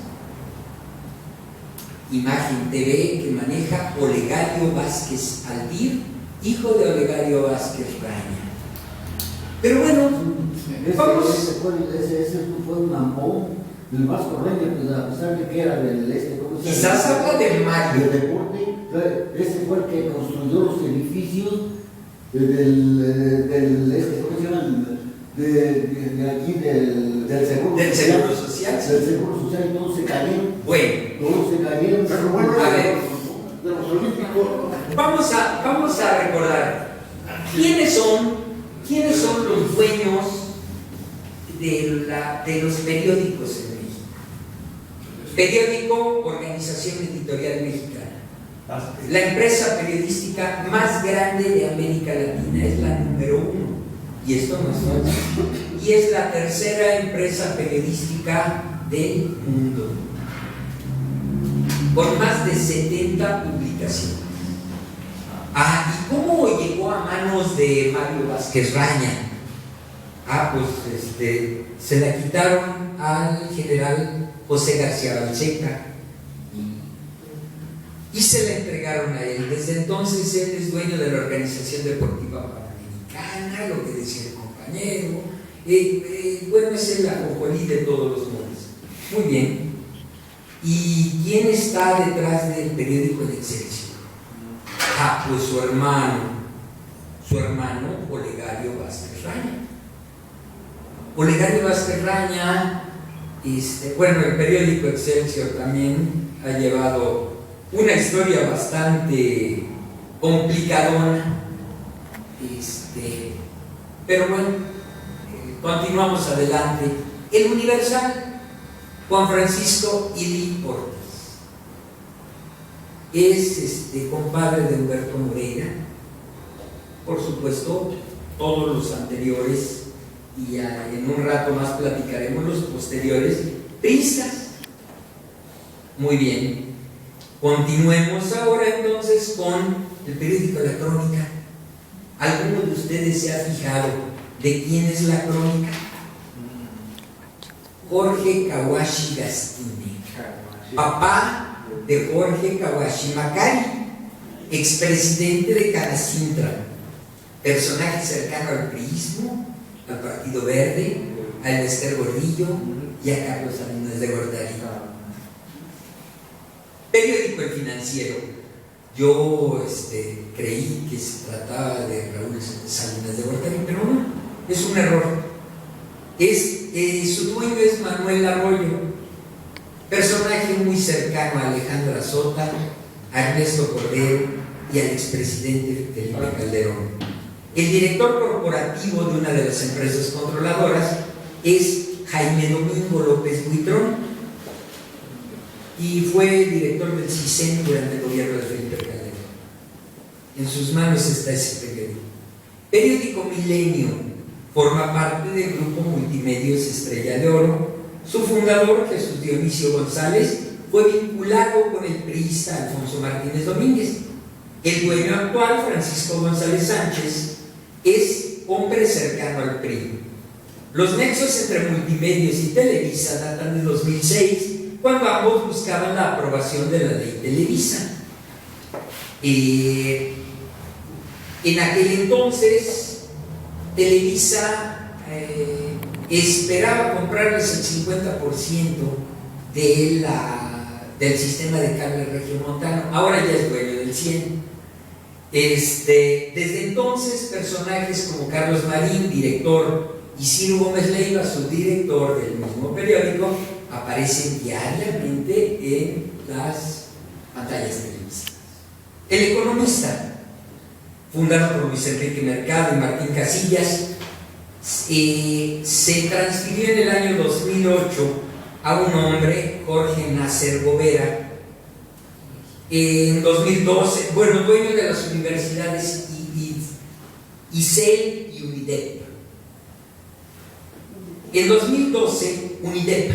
Imagen TV, que maneja Olegario Vázquez Albir, hijo de Olegario Vázquez Raña. Pero bueno, vamos. Ese fue un ambón del Vasco Raña, pues a pesar de que era del ¿cómo se llama? Quizás habla de Mario. Del deporte, ese fue el que construyó los edificios del ¿cómo se llama? De aquí del seguro Del Seguro Social. Del Seguro Social, y todos se cayeron. Bueno, Todos se cayeron. Pero bueno, a ver, de los olímpicos. vamos a recordar quiénes son los dueños de los periódicos en México. Periódico Organización Editorial Mexicana, la empresa periodística más grande de América Latina, es la número 1, y esto no es falso, y es la tercera empresa periodística del mundo, con más de 70 publicaciones. ¿Y cómo llegó a manos de Mario Vázquez Raña? Pues se la quitaron al general José García Balseca y se la entregaron a él. Desde entonces él es dueño de la Organización Deportiva Panamericana, lo que decía el compañero. Bueno, es el ajonjolí de todos los modos. Muy bien. ¿Y quién está detrás del periódico El Excelsior? Pues su hermano Olegario Vázquez Raña. Olegario Vázquez Raña, bueno, el periódico Excelsior también ha llevado una historia bastante complicadona, pero bueno, continuamos adelante. El Universal, Juan Francisco Ili Ortiz, es compadre de Humberto Moreira, por supuesto, todos los anteriores, y en un rato más platicaremos los posteriores, priistas. Muy bien, continuemos ahora entonces con el periódico La Crónica. ¿Alguno de ustedes se ha fijado de quién es La Crónica? Jorge Kawashi Gastine, papá de Jorge Kawashi Macari, expresidente de Canacintra, personaje cercano al priismo, al Partido Verde, a Elvester Gordillo y a Carlos Salinas de Gortari. Periódico El Financiero. Yo creí que se trataba de Raúl Salinas de Gortari, pero no, es un error. Su dueño es Manuel Arroyo, personaje muy cercano a Alejandra Sota, a Ernesto Cordero y al expresidente Felipe Calderón. El director corporativo de una de las empresas controladoras es Jaime Domingo López Buitrón y fue director del CISEN durante el gobierno de Felipe Calderón. En sus manos está ese periódico. Periódico Milenio forma parte del grupo Multimedios Estrella de Oro. Su fundador, Jesús Dionisio González, fue vinculado con el priista Alfonso Martínez Domínguez. El dueño actual, Francisco González Sánchez, es hombre cercano al PRI. Los nexos entre Multimedios y Televisa datan de 2006, cuando ambos buscaban la aprobación de la ley Televisa. En aquel entonces, Televisa esperaba comprarles el 50% de del sistema de cable regiomontano, ahora ya es dueño del 100%. Desde entonces, personajes como Carlos Marín, director, y Ciro Gómez Leiva, subdirector del mismo periódico, aparecen diariamente en las pantallas televisivas. El Economista, fundado por Luis Enrique Mercado y Martín Casillas, se transfirió en el año 2008 a un hombre, Jorge Nasser Bovera, en 2012, dueño de las universidades ISEL y UNIDEP. En 2012, UNIDEP.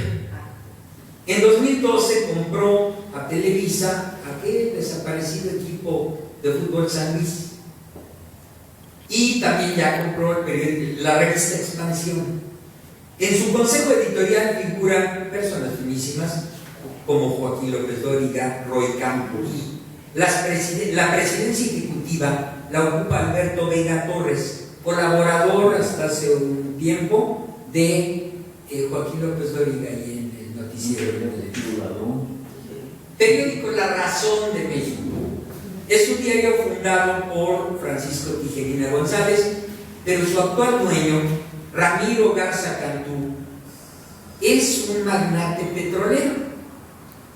En 2012 compró a Televisa, aquel desaparecido equipo de fútbol San Luis, y también ya compró la revista Expansión. En su consejo editorial figuran personas finísimas como Joaquín López Dóriga, Roy Campos. La presidencia ejecutiva la ocupa Alberto Vega Torres, colaborador hasta hace un tiempo de Joaquín López Dóriga y en el noticiero del periódico La Razón de México. Es un diario fundado por Francisco Tijerina González, pero su actual dueño, Ramiro Garza Cantú, es un magnate petrolero.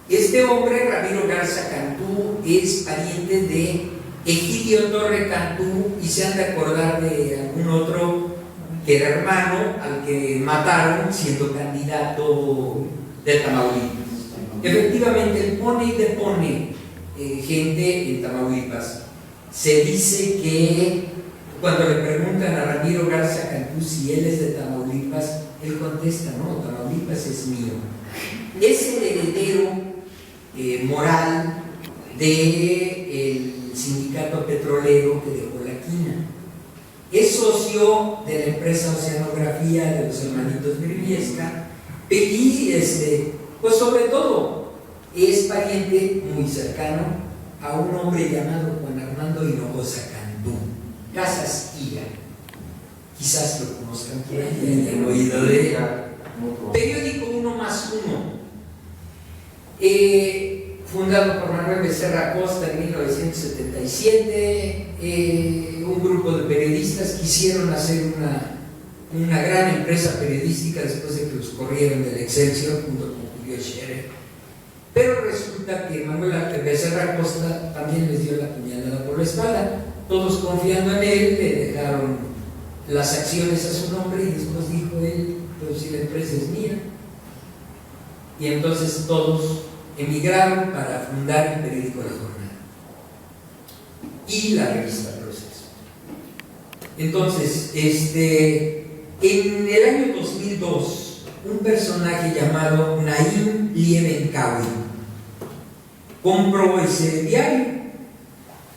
Este hombre, Ramiro Garza Cantú, es pariente de Egidio Torre Cantú, y se han de acordar de algún otro que era hermano al que mataron siendo candidato de Tamaulipas. Efectivamente, él pone y depone gente en Tamaulipas. Se dice que cuando le preguntan a Ramiro Garza Cantú si él es de Tamaulipas, él contesta: no, Tamaulipas es mío. Es el heredero moral del sindicato petrolero que dejó la quina. Es socio de la empresa Oceanografía de los hermanitos Briviesca, y pues sobre todo es pariente muy cercano a un hombre llamado Juan Armando Hinojosa Cantú, Casas Higa. Quizás lo conozcan por ahí, hayan oído de él. Periódico 1+1, fundado por Manuel Becerra Acosta en 1977. Un grupo de periodistas quisieron hacer una gran empresa periodística después de que los corrieron del Excelsior junto con Julio Scherer. Pero resulta que Manuel Becerra Acosta también les dio la puñalada por la espalda. Todos confiando en él, le dejaron las acciones a su nombre y después dijo él: pero si la empresa es mía. Y entonces todos emigraron para fundar el periódico La Jornada y la revista Proceso. Entonces, en el año 2002, un personaje llamado Naim Liebenkawi compró ese diario.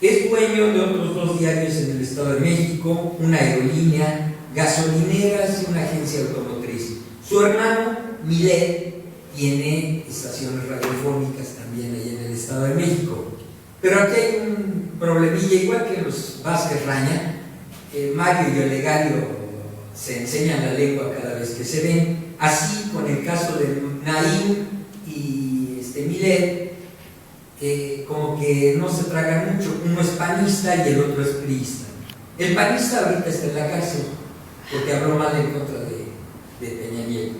Es dueño de otros 2 diarios en el Estado de México, una aerolínea, gasolineras y una agencia automotriz. Su hermano Milet tiene estaciones radiofónicas también ahí en el Estado de México. Pero aquí hay un problemilla, igual que los Vázquez Raña. Mario y Olegario se enseñan la lengua cada vez que se ven. Así con el caso de Naim y Milet, como que no se tragan mucho. Uno es panista y el otro es priista. El panista ahorita está en la cárcel porque habló mal en contra de Peña Nieto,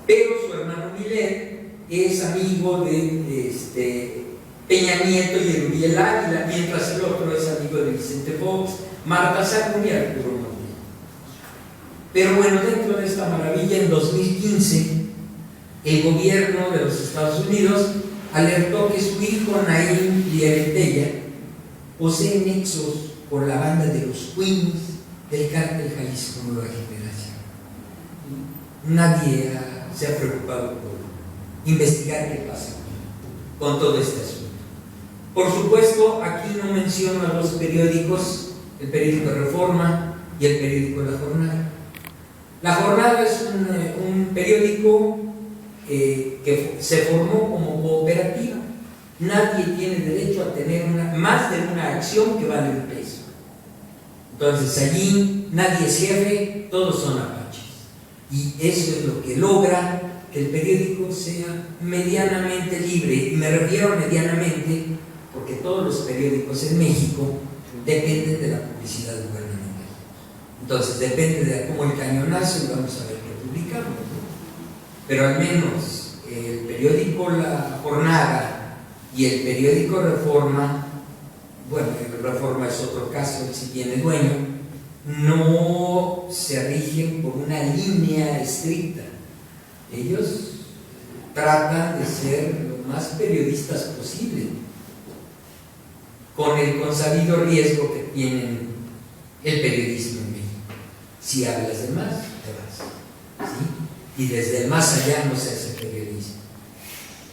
pero su hermano Milet es amigo de Peña Nieto y el Uriel Águila, mientras el otro es amigo de Vicente Fox, Marta Sacún y Arturo Montiel. Pero bueno, dentro de esta maravilla, en 2015 el gobierno de los Estados Unidos alertó que su hijo Naim Liebenkawi posee nexos con la banda de los Queens del Cártel Jalisco Nueva Generación. Nadie se ha preocupado por investigar qué pasa con todo este asunto. Por supuesto, aquí no menciono a 2 periódicos, el periódico Reforma y el periódico La Jornada. La Jornada es un periódico que se formó como cooperativa. Nadie tiene derecho a tener más de una acción que vale un peso. Entonces allí nadie es jefe, todos son apaches. Y eso es lo que logra que el periódico sea medianamente libre. Y me refiero a medianamente porque todos los periódicos en México dependen de la publicidad gubernamental. Entonces depende de cómo el cañonazo y vamos a ver qué publicamos, ¿no? Pero al menos el periódico La Jornada y el periódico Reforma, bueno, el Reforma es otro caso, si tiene dueño, no se rigen por una línea estricta. Ellos tratan de ser lo más periodistas posible, con el consabido riesgo que tienen el periodismo en México. Si hablas de más, te vas, ¿sí? Y desde el más allá no se hace periodismo.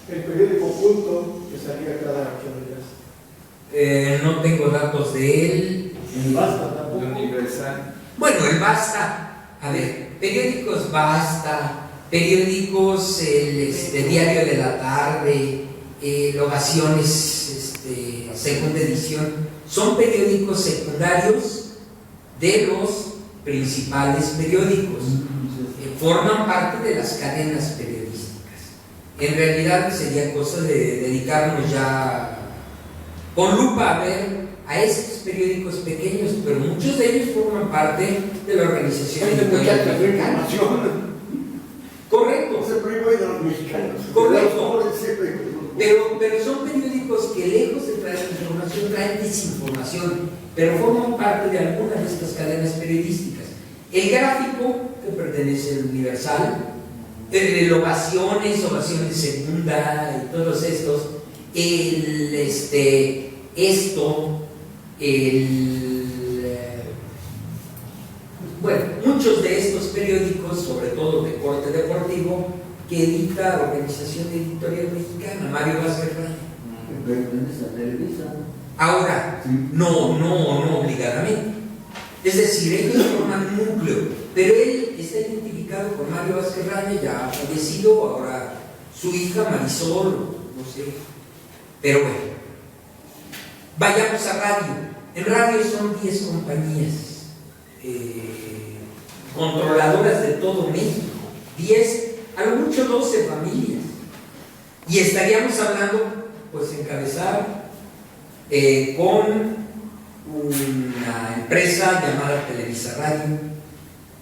El periódico Punto, que salía cada 8 días. No tengo datos de él. El Basta tampoco. Universal. Bueno, el Basta, a ver, periódicos Basta, periódicos el Diario de la Tarde, Ovaciones, segunda edición, son periódicos secundarios de los principales periódicos, forman parte de las cadenas periodísticas. En realidad sería cosa de dedicarnos ya con lupa a ver a estos periódicos pequeños, pero muchos de ellos forman parte de la organización editorial mexicana. Correcto. Se prohíbe de los mexicanos. Correcto. Pero son periódicos que lejos de traer información, traen desinformación, pero forman parte de alguna de estas cadenas periodísticas. El Gráfico, que pertenece al Universal, el Ovaciones Segunda y todos estos, bueno, muchos de estos periódicos, sobre todo de corte deportivo, que edita la Organización Editorial Mexicana, Mario Vázquez Raña. Pertenece a Televisa. Ahora, Sí. no obligadamente. Es decir, ellos forman un núcleo, pero él está identificado con Mario Vázquez Raña, ya ha fallecido, ahora su hija Marisol, no sé. Pero bueno, vayamos a radio. En radio son 10 compañías controladoras de todo México, 10, a lo mucho 12 familias, y estaríamos hablando, pues, encabezar con una empresa llamada Televisa Radio,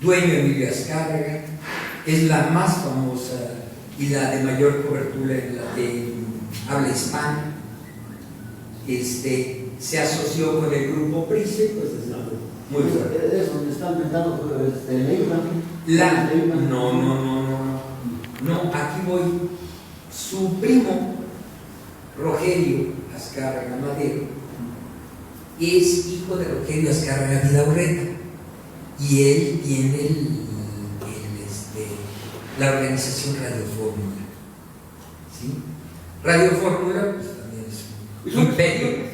dueño Emilio Azcárraga, es la más famosa y la de mayor cobertura en la de habla hispana. Se asoció con el grupo Price, pues es muy fuerte. Es donde están inventando Leyman. No, aquí voy. Su primo, Rogelio Azcárraga Madero, es hijo de Rogelio Azcárraga Vidaurreta, y él tiene la organización Radio Fórmula. ¿Sí? Radio Fórmula, pues también es un imperio.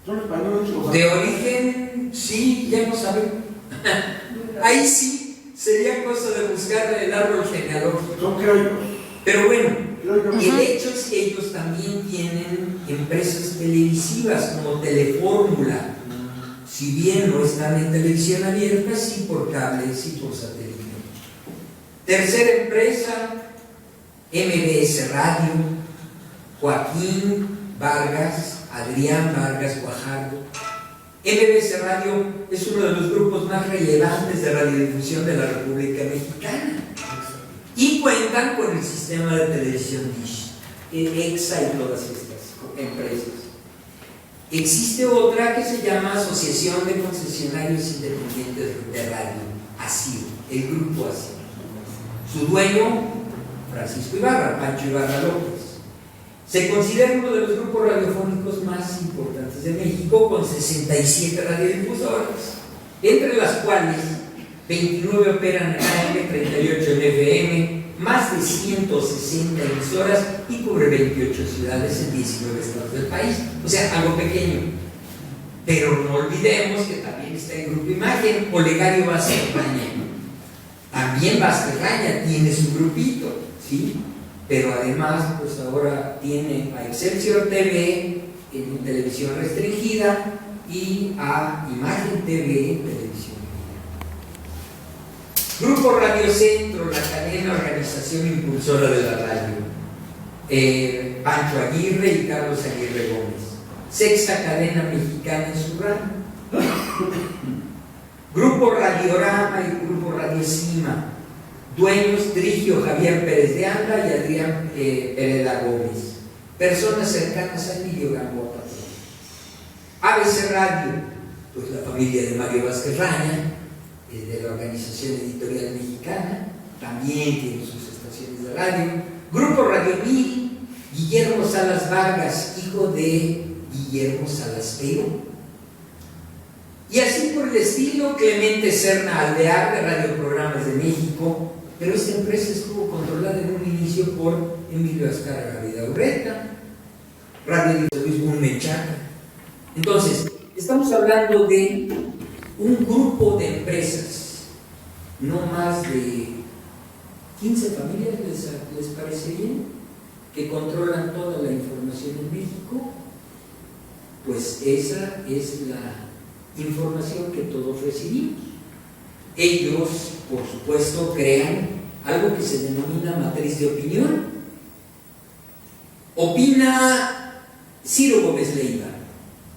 Son españoles. De origen, sí, ya no saben. Ahí sí, sería cosa de buscar el árbol genealógico. Son criollos. Pero bueno, el hecho es que ellos también tienen empresas televisivas como Telefórmula. Si bien no están en televisión abierta, sí por cable, sí por satélite. Tercera empresa, MBS Radio, Joaquín Vargas, Adrián Vargas Guajardo. MBS Radio es uno de los grupos más relevantes de radiodifusión de la República Mexicana y cuentan con el sistema de televisión Dish, EXA y todas estas empresas. Existe otra que se llama Asociación de Concesionarios Independientes de Radio, ASIR, el grupo ASIR. Su dueño, Francisco Ibarra, Pancho Ibarra López. Se considera uno de los grupos radiofónicos más importantes de México, con 67 radiodifusoras, entre las cuales 29 operan en AM, 38 en FM, más de 160 emisoras y cubre 28 ciudades en 19 estados del país. O sea, algo pequeño. Pero no olvidemos que también está el Grupo Imagen, Olegario Vázquez Raña. También Vázquez Raña tiene su grupito, ¿sí? Pero además, pues ahora tiene a Excelsior TV en televisión restringida y a Imagen TV en televisión. Grupo Grupo Radio Centro, la cadena organización impulsora de la radio. Pancho Aguirre y Carlos Aguirre Gómez. Sexta cadena mexicana en su ramo. Grupo Radiorama y Grupo Radio Cima. Dueños Trigio Javier Pérez de Anda y Adrián Pereda Gómez. Personas cercanas a Emilio Gamboa. ABC Radio, pues la familia de Mario Vázquez Raña, de la Organización Editorial Mexicana, también tiene sus estaciones de radio. Grupo Radio 1000, Guillermo Salas Vargas, hijo de Guillermo Salas Pero. Y así por el estilo, Clemente Serna Alvear, de Radioprogramas de México, pero esta empresa estuvo controlada en un inicio por Emilio Azcárraga Vidaurreta, Radio de Luis Menchaca. Entonces, estamos hablando de un grupo de empresas, no más de 15 familias, ¿les parece bien? Que controlan toda la información en México. Pues esa es la información que todos recibimos. Ellos, por supuesto, crean algo que se denomina matriz de opinión. Opina Ciro Gómez Leiva,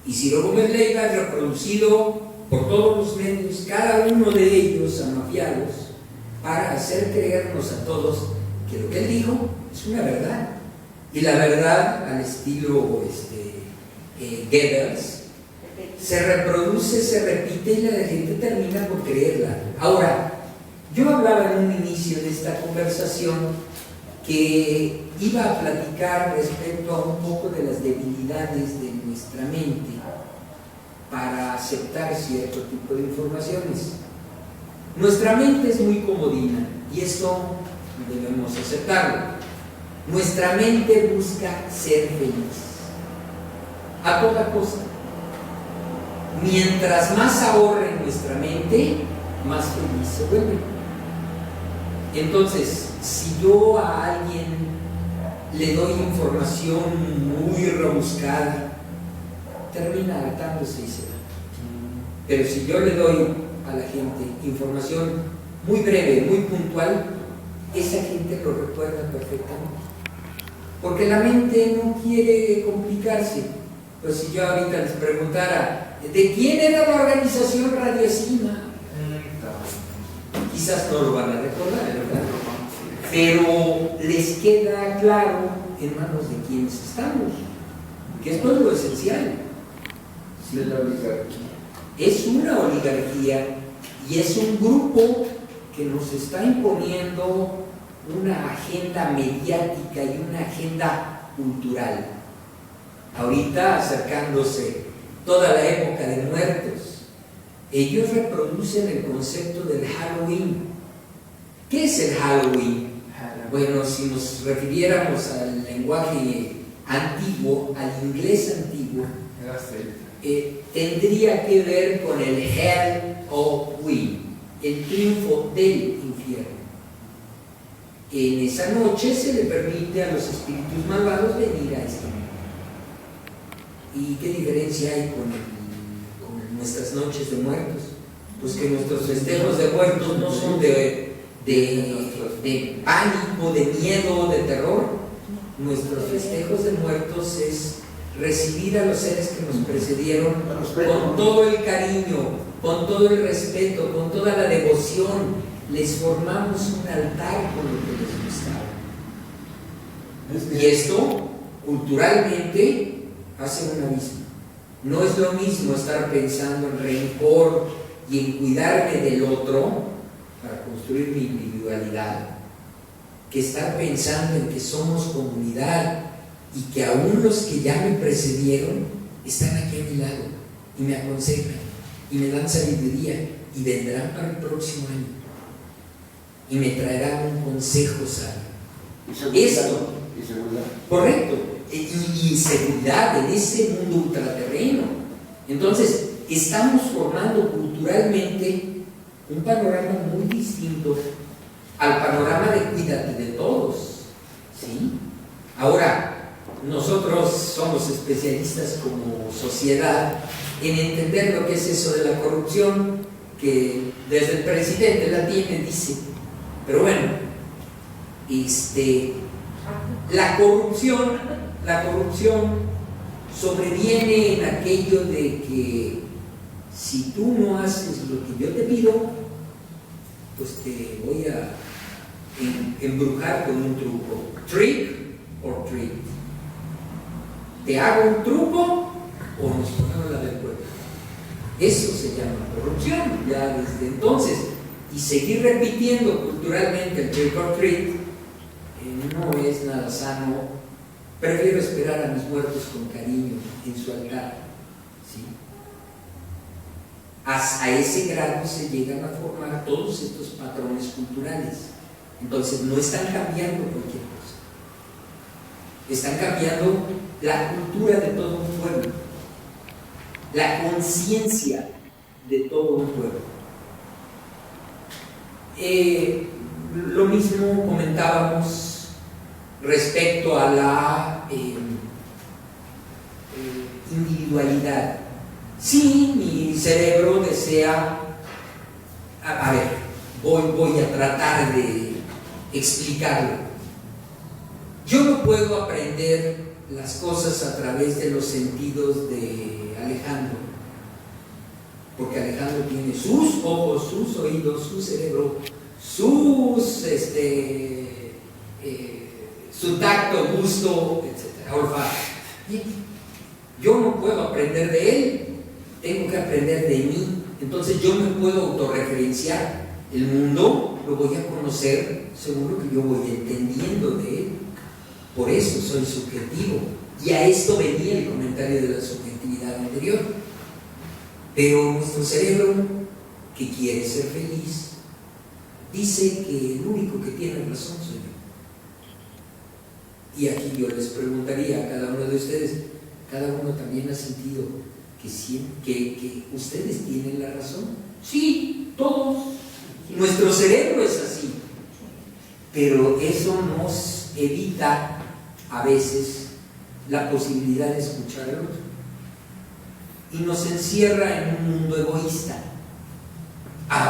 y Ciro Gómez Leiva es reproducido por todos los medios, cada uno de ellos amafiados, para hacer creernos a todos que lo que él dijo es una verdad. Y la verdad, al estilo Goebbels, se reproduce, se repite y la gente termina por creerla. Ahora, yo hablaba en un inicio de esta conversación que iba a platicar respecto a un poco de las debilidades de nuestra mente para aceptar cierto tipo de informaciones. Nuestra mente es muy comodina y esto debemos aceptarlo. Nuestra mente busca ser feliz a toda costa. Mientras más ahorre nuestra mente, más feliz se vuelve. Entonces, si yo a alguien le doy información muy rebuscada, termina hartándose y se va. Pero si yo le doy a la gente información muy breve, muy puntual, esa gente lo recuerda perfectamente. Porque la mente no quiere complicarse. Pues si yo ahorita les preguntara, ¿de quién era la organización Radio Cima? Quizás no lo van a recordar, ¿verdad? Pero les queda claro en manos de quienes estamos, que esto es lo esencial. De la oligarquía. Es una oligarquía y es un grupo que nos está imponiendo una agenda mediática y una agenda cultural. Ahorita, acercándose toda la época de muertos, ellos reproducen el concepto del Halloween. ¿Qué es el Halloween? Bueno, si nos refiriéramos al lenguaje antiguo, al inglés antiguo, tendría que ver con el Hell of Win, el triunfo del infierno. En esa noche se le permite a los espíritus malvados venir a este mundo. ¿Y qué diferencia hay con nuestras noches de muertos? Pues que nuestros festejos de muertos no son de pánico, de miedo, de terror. Nuestros festejos de muertos es recibir a los seres que nos precedieron con todo el cariño, con todo el respeto, con toda la devoción. Les formamos un altar con lo que les gustaba. Y esto, culturalmente, hace un abismo. No es lo mismo estar pensando en rencor y en cuidarme del otro para construir mi individualidad, que estar pensando en que somos comunidad y que aún los que ya me precedieron están aquí a mi lado y me aconsejan y me dan sabiduría y vendrán para el próximo año y me traerán un consejo sabio. Esto, ¿Y seguridad? Correcto, y seguridad en ese mundo ultraterreno. Entonces, estamos formando culturalmente un panorama muy distinto al panorama de cuídate de todos, ¿sí? Ahora, nosotros somos especialistas como sociedad en entender lo que es eso de la corrupción, que desde el presidente la tiene, dice, Pero bueno, la corrupción sobreviene en aquello de que si tú no haces lo que yo te pido, pues te voy a embrujar con un truco. Trick or treat. Te hago un truco o nos ponemos la del cuerpo. Eso se llama corrupción ya desde entonces. Y seguir repitiendo culturalmente el trick or treat no es nada sano. Prefiero esperar a mis muertos con cariño en su altar, ¿sí? A ese grado se llegan a formar todos estos patrones culturales. Entonces no están cambiando cualquier cosa, están cambiando la cultura de todo un pueblo, la conciencia de todo un pueblo. Lo mismo comentábamos respecto a la individualidad. Sí, mi cerebro desea, a ver, voy a tratar de explicarlo. Yo no puedo aprender las cosas a través de los sentidos de Alejandro, porque Alejandro tiene sus ojos, sus oídos, su cerebro, su tacto, gusto, etc. olfato. Yo no puedo aprender de él, tengo que aprender de mí. Entonces yo me puedo autorreferenciar. El mundo lo voy a conocer según lo que yo voy entendiendo de él. Por eso soy subjetivo. Y a esto venía el comentario de la subjetividad anterior. Pero nuestro cerebro, que quiere ser feliz, dice que el único que tiene razón soy yo. Y aquí yo les preguntaría a cada uno de ustedes, ¿cada uno también ha sentido que ustedes tienen la razón? Sí, todos. Nuestro cerebro es así. Pero eso nos evita a veces la posibilidad de escuchar al otro. Y nos encierra en un mundo egoísta.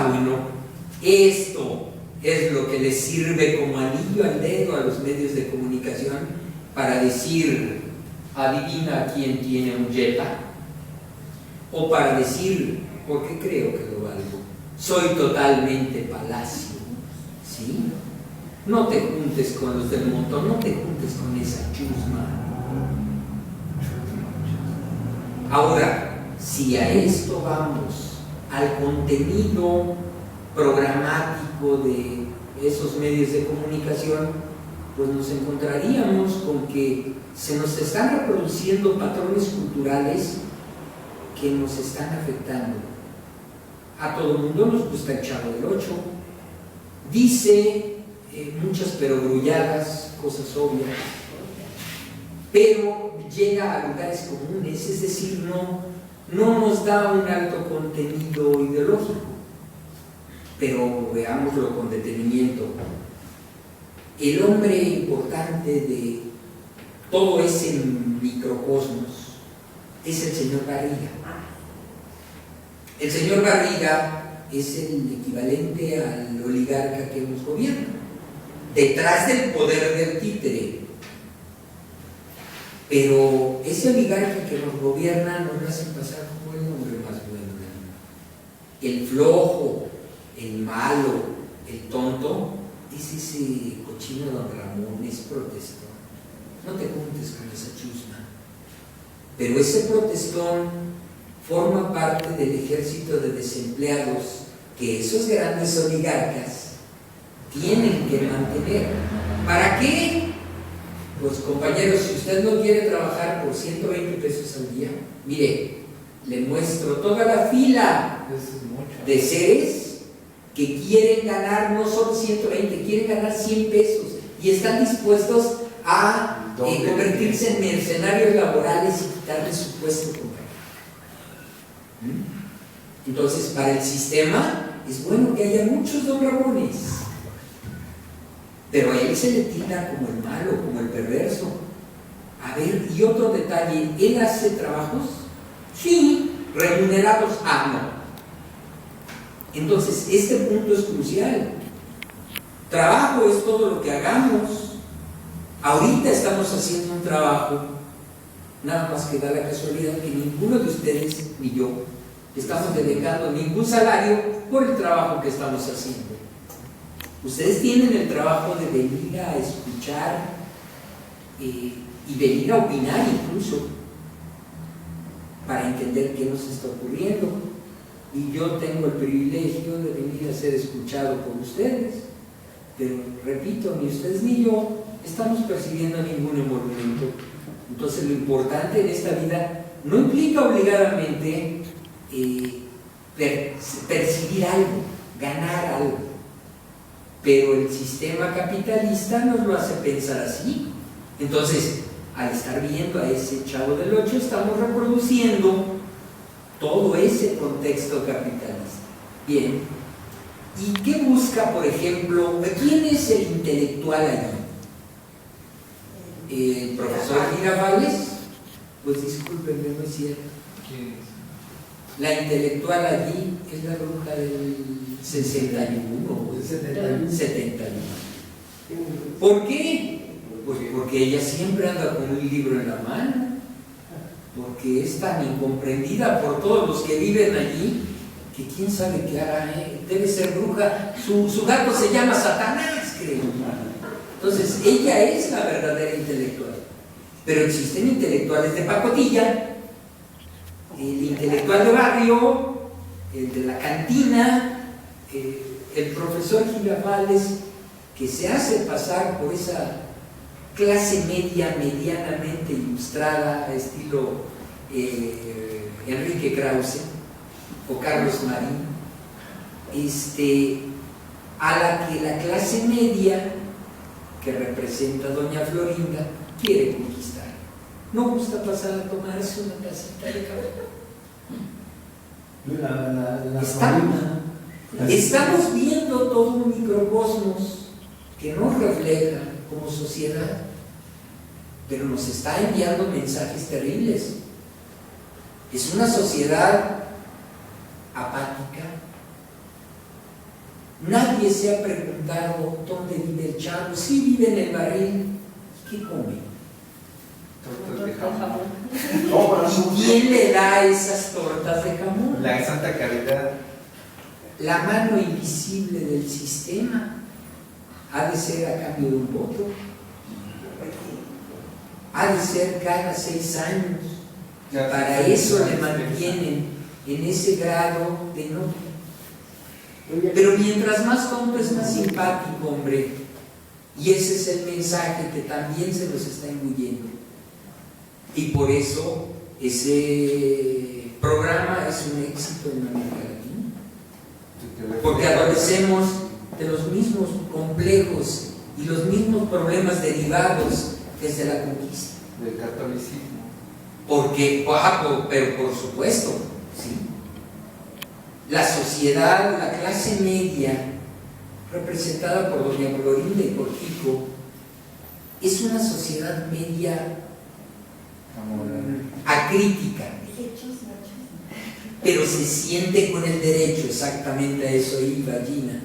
Bueno, esto es lo que les sirve como anillo al dedo a los medios de comunicación para decir, adivina quién tiene un Jetta, o para decir, porque creo que lo valgo, soy totalmente Palacio, ¿sí? No te juntes con los del montón, no te juntes con esa chusma. Ahora, si a esto vamos, al contenido programático de esos medios de comunicación, pues nos encontraríamos con que se nos están reproduciendo patrones culturales que nos están afectando. A todo el mundo nos gusta el Chavo del Ocho, dice muchas perogrulladas, cosas obvias, pero llega a lugares comunes, es decir, no nos da un alto contenido ideológico. Pero veámoslo con detenimiento. El hombre importante de todo ese microcosmos es el señor Barriga. El señor Barriga es el equivalente al oligarca que nos gobierna, detrás del poder del títere. Pero ese oligarca que nos gobierna nos hace pasar como el hombre más bueno del mundo. El flojo, el malo, el tonto, es ese cochino don Ramón, es protestón. No te juntes con esa chusma. Pero ese protestón forma parte del ejército de desempleados que esos grandes oligarcas tienen que mantener. ¿Para qué? Pues compañeros, si usted no quiere trabajar por 120 pesos al día, mire, le muestro toda la fila de seres que quieren ganar no solo 120, quieren ganar 100 pesos y están dispuestos a convertirse en mercenarios laborales y quitarle su puesto, compañero. Entonces, para el sistema es bueno que haya muchos don Ramones, pero a él se le tilda como el malo, como el perverso. A ver, y otro detalle, ¿él hace trabajos? Sí. ¿Remunerados? No. Entonces, este punto es crucial. Trabajo es todo lo que hagamos. Ahorita estamos haciendo un trabajo, nada más que da la casualidad que ninguno de ustedes ni yo estamos dedicando ningún salario por el trabajo que estamos haciendo. Ustedes tienen el trabajo de venir a escuchar y venir a opinar incluso para entender qué nos está ocurriendo. Y yo tengo el privilegio de venir a ser escuchado por ustedes. Pero repito, ni ustedes ni yo estamos percibiendo ningún envolvimiento. Entonces lo importante en esta vida no implica obligadamente percibir algo, ganar algo, pero el sistema capitalista nos lo hace pensar así. Entonces, al estar viendo a ese Chavo del 8, estamos reproduciendo todo ese contexto capitalista. Bien, ¿y qué busca, por ejemplo, quién es el intelectual allí? ¿El profesor Girafales? Pues discúlpenme, no es cierto. ¿Quién es? La intelectual allí es la bruja del 61 o 71. ¿Por qué? Pues porque ella siempre anda con un libro en la mano, porque es tan incomprendida por todos los que viven allí, que quién sabe qué hará, debe ser bruja. Su gato se llama Satanás, creo. Entonces, ella es la verdadera intelectual. Pero existen intelectuales de pacotilla, el intelectual de barrio, el de la cantina, el profesor Girafales, que se hace pasar por esa clase media medianamente ilustrada, estilo Enrique Krause o Carlos Marín, a la que la clase media, que representa a doña Florinda, quiere conquistar. No gusta pasar a tomarse una tacita de café. Estamos viendo todo un microcosmos que nos refleja como sociedad, pero nos está enviando mensajes terribles. Es una sociedad apática. Nadie se ha preguntado dónde vive el chavo. Sí vive en el barril. ¿Qué come? Tortas de jamón. ¿Y quién le da esas tortas de jamón? La Santa Caridad. La mano invisible del sistema ha de ser a cambio de un voto, ha de ser cada 6 años. Para eso le mantienen en ese grado de no. Pero mientras más tonto es más simpático, hombre. Y ese es el mensaje que también se nos está engullendo. Y por eso ese programa es un éxito en América Latina. Porque adolecemos de los mismos complejos y los mismos problemas derivados desde la conquista. Del catolicismo. Porque, pero por supuesto, ¿sí? La sociedad, la clase media, representada por doña Florinda y por Kiko, es una sociedad media acrítica, pero se siente con el derecho, exactamente a eso iba Gina,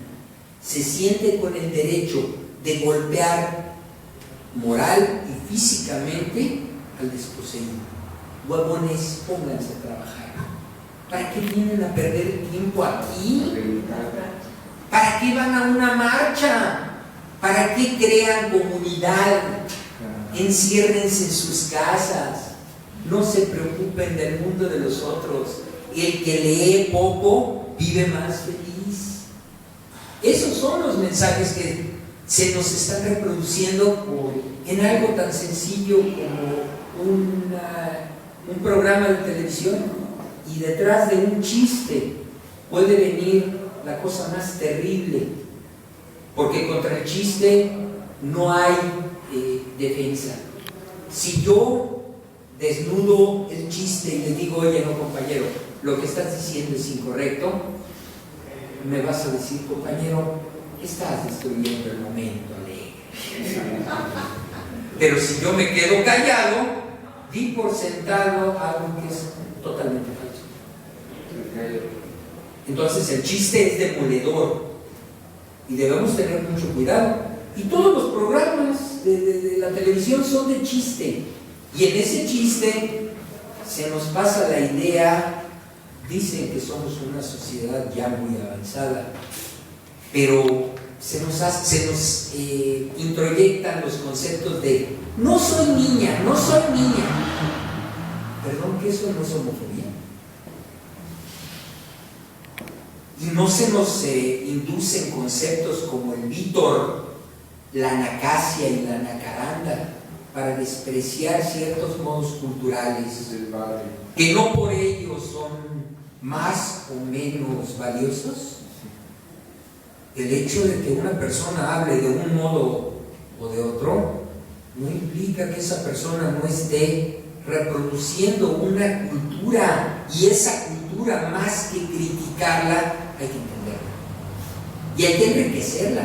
se siente con el derecho de golpear moral y físicamente al desposeído. Huevones, pónganse a trabajar. ¿Para qué vienen a perder el tiempo aquí? ¿Para qué van a una marcha? ¿Para qué crean comunidad? Enciérrense en sus casas. No se preocupen del mundo de los otros. El que lee poco vive más feliz. Esos son los mensajes que se nos están reproduciendo en algo tan sencillo como un programa de televisión, y detrás de un chiste puede venir la cosa más terrible, porque contra el chiste no hay defensa. Si yo desnudo el chiste y le digo, oye, no, compañero, lo que estás diciendo es incorrecto, me vas a decir, compañero, estás destruyendo el momento alegre. Pero si yo me quedo callado, di por sentado algo que es totalmente falso. Entonces el chiste es demoledor. y debemos tener mucho cuidado. Y todos los programas de la televisión son de chiste, y en ese chiste se nos pasa la idea. Dicen que somos una sociedad ya muy avanzada, pero se nos introyectan los conceptos de no soy niña, no soy niña. Perdón, que eso no es homofobia. Y no se nos inducen conceptos como el vítor, la anacasia y la nacaranda para despreciar ciertos modos culturales que no por ello son más o menos valiosos. El hecho de que una persona hable de un modo o de otro no implica que esa persona no esté reproduciendo una cultura, y esa cultura, más que criticarla, hay que entenderla y hay que enriquecerla,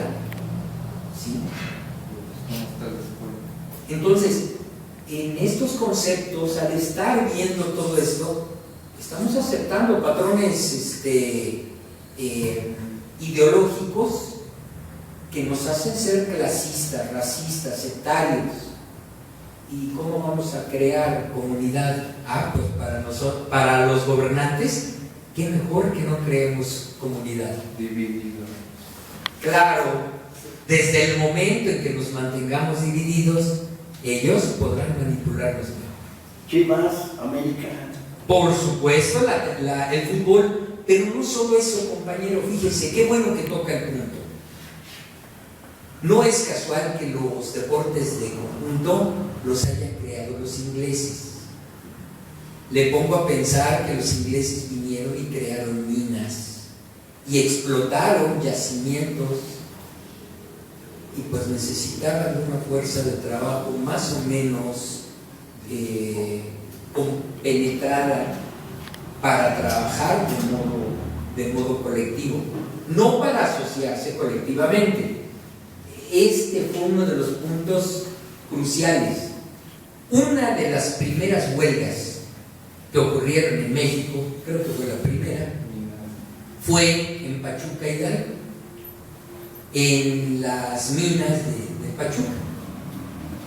¿sí? Entonces, en estos conceptos, al estar viendo todo esto, estamos aceptando patrones ideológicos que nos hacen ser clasistas, racistas, sectarios. ¿Y cómo vamos a crear comunidad? Pues para nosotros, para los gobernantes, qué mejor que no creemos comunidad. Divididos. Claro, desde el momento en que nos mantengamos divididos, ellos podrán manipularnos mejor. Chivas, América. Por supuesto, el fútbol, pero no solo eso, compañero, fíjense, qué bueno que toca el punto. No es casual que los deportes de conjunto los hayan creado los ingleses. Le pongo a pensar que los ingleses vinieron y crearon minas y explotaron yacimientos, y pues necesitaban una fuerza de trabajo más o menos penetrada para trabajar de modo colectivo, no para asociarse colectivamente. Este fue uno de los puntos cruciales. Una de las primeras huelgas que ocurrieron en México, creo que fue la primera, fue en Pachuca, Hidalgo, en las minas de Pachuca,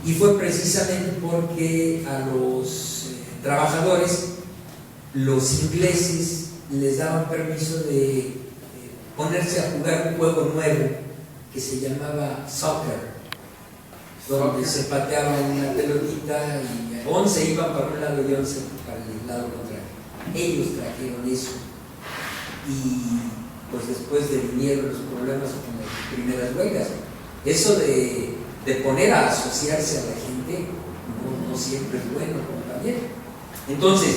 y fue precisamente porque a los trabajadores, los ingleses les daban permiso de ponerse a jugar un juego nuevo que se llamaba soccer, donde se pateaba una pelotita y 11 iban para un lado y 11 para el lado contrario. Ellos trajeron eso, y pues después vinieron los problemas con las primeras huelgas. Eso de poner a asociarse a la gente no siempre es bueno, compañero. Entonces,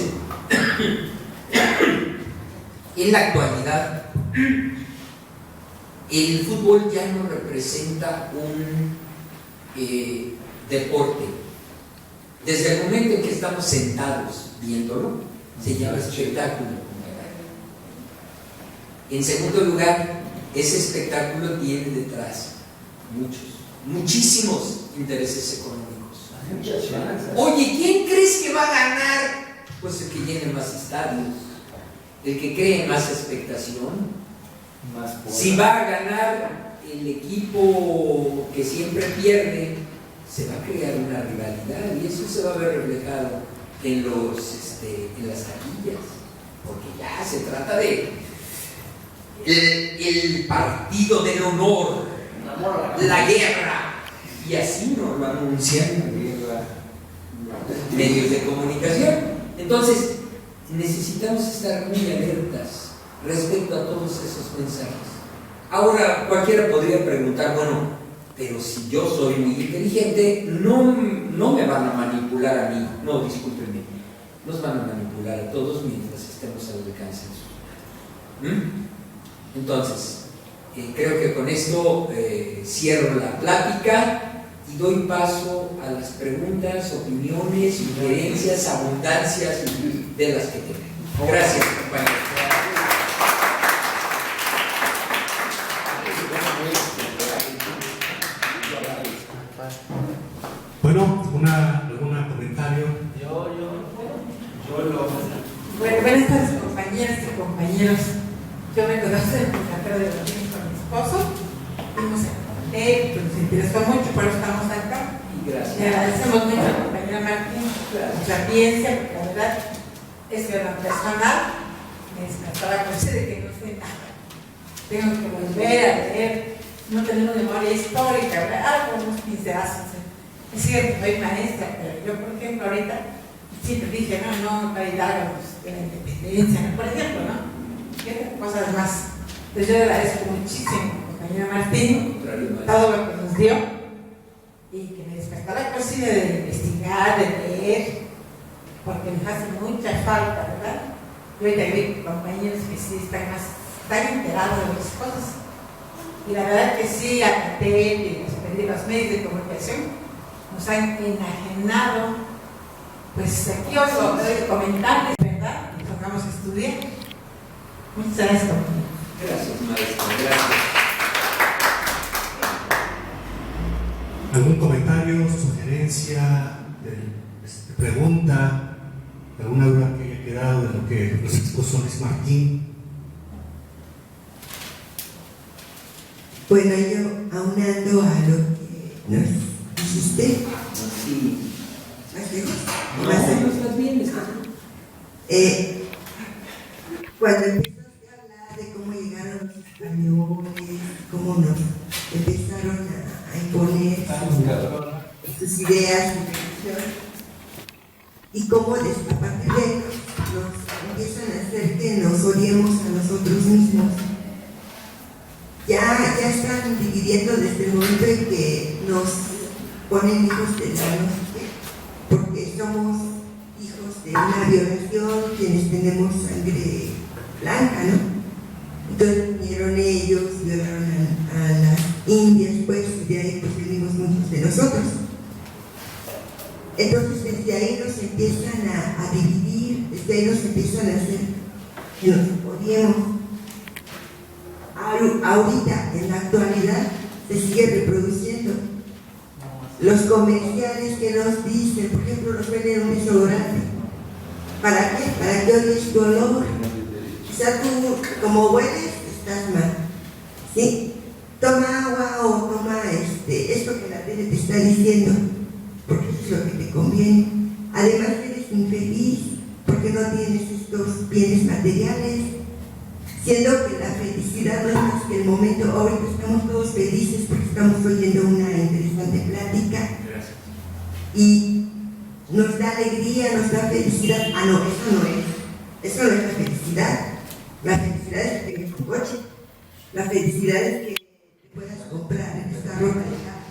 en la actualidad, el fútbol ya no representa un deporte. Desde el momento en que estamos sentados viéndolo, se llama espectáculo. En segundo lugar, ese espectáculo tiene detrás muchísimos intereses económicos. Oye, ¿quién crees que va a ganar? Pues el que llene más estadios, el que cree más expectación. Si va a ganar el equipo que siempre pierde, se va a crear una rivalidad, y eso se va a ver reflejado en las taquillas, porque ya se trata de el partido del honor, la guerra, y así nos lo anuncian medios de comunicación. Entonces, necesitamos estar muy alertas respecto a todos esos mensajes. Ahora, cualquiera podría preguntar, bueno, pero si yo soy muy inteligente, no me van a manipular a mí. No, discúlpenme, nos van a manipular a todos mientras estemos al alcance de su mano. Entonces, creo que con esto cierro la plática y doy paso a las preguntas, opiniones, sugerencias, abundancias de las que tengan. Gracias, compañeros. Bueno, ¿algún comentario? Bueno, buenas tardes, compañeras y compañeros. Yo me conozco en el Café de Martín con mi esposo. vimos en el hotel, que nos interesó mucho, por eso estamos acá. Y gracias. Le agradecemos mucho a la compañera Martín Gracias. su sapiencia, porque la verdad es que lo personal me despertó la conciencia de que no sé nada. Tengo que volver a leer, no tenemos memoria histórica, ¿verdad? Algo, unos pincelazos. Es cierto, soy maestra, pero yo, por ejemplo, ahorita siempre dije, no, para Hidalgo, de la independencia, ¿no? Por ejemplo, ¿no? ¿Qué cosas más? Entonces yo le agradezco muchísimo a la compañera Martín todo lo que nos dio y que me despertó la cocina de investigar, de leer, porque nos hace mucha falta, ¿verdad? Yo ahorita vi compañeros que sí están enterados de las cosas. Y la verdad que sí, a TEL y los medios de comunicación nos han enajenado, pues aquí os lo doy comentarles, ¿verdad? Y tocamos estudiar. Muchas gracias, compañero. Gracias, maestra. Gracias. ¿Algún comentario, sugerencia, pregunta, alguna duda que haya quedado de lo que nos expuso Luis Martín? Bueno, yo aunando a lo que nos dijiste, Sí. ¿más lejos? No, ¿Más lejos? no estás bien, estás bien. Cuando empezaste a hablar de cómo llegaron los españoles, cómo nos empezaron a imponer sus ideas y religión, y cómo a partir de ahí nos empiezan a hacer que nos odiemos a nosotros mismos. Ya están dividiendo desde el momento en que nos ponen hijos de la noche, porque somos hijos de una violación, quienes tenemos sangre blanca, ¿no? Entonces vinieron ellos, violaron a las indias, pues, y de ahí pues venimos muchos de nosotros. Entonces desde ahí nos empiezan a dividir, desde ahí nos empiezan a hacer que nos odiemos. Ahorita, en la actualidad, se sigue reproduciendo. Los comerciales que nos dicen, por ejemplo, nos venden un desodorante. ¿Para qué? Para que odies tu olor. Quizá tú, como hueles, estás mal. ¿Sí? Toma agua o toma esto que la tele te está diciendo, porque eso es lo que te conviene. Además, eres infeliz porque no tienes estos bienes materiales. Siendo que la felicidad no es más que el momento. Ahorita estamos todos felices porque estamos oyendo una interesante plática. Gracias. Y nos da alegría, nos da felicidad. Ah, no, eso no es. Eso no es la felicidad. La felicidad es que tengas un coche. La felicidad es que te puedas comprar esta ropa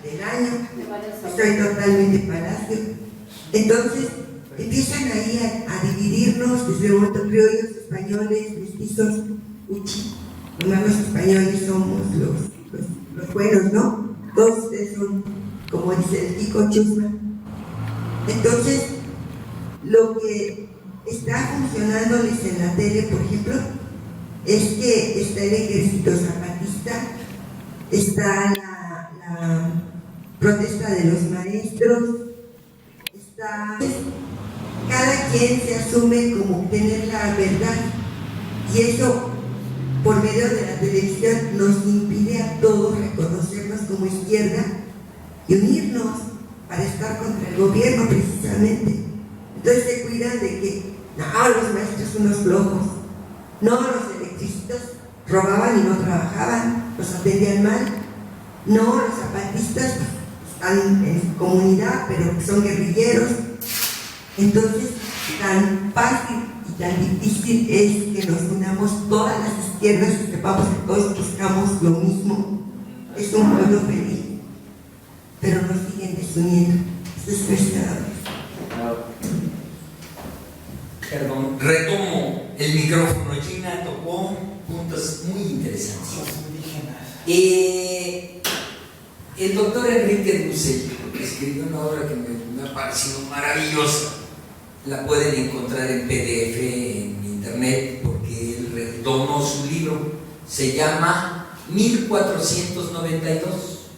del año. Estoy totalmente palacio. Entonces, empiezan ahí a dividirnos desde el momento criollos, españoles, mestizos. Uchi, nomás los españoles somos los buenos, ¿no? Todos ustedes son, como dice el Kiko Chusma. Entonces, lo que está funcionándoles en la tele, por ejemplo, es que está el ejército zapatista, está la protesta de los maestros, está... Cada quien se asume como tener la verdad, y eso, por medio de la televisión, nos impide a todos reconocernos como izquierda y unirnos para estar contra el gobierno, precisamente. Entonces se cuidan de que, no, los maestros son unos flojos, no, los electricistas robaban y no trabajaban, los atendían mal, no, los zapatistas están en su comunidad, pero son guerrilleros. Entonces, tan fácil y tan difícil es que nos unamos todas las izquierdas y sepamos que todos buscamos lo mismo. Es un pueblo feliz, pero nos siguen desuniendo. Eso es frustrante. Perdón, retomo el micrófono. Gina tocó puntos muy interesantes. El doctor Enrique Dussel escribió una obra que me ha parecido maravillosa. La pueden encontrar en PDF en internet porque él retomó su libro. Se llama 1492,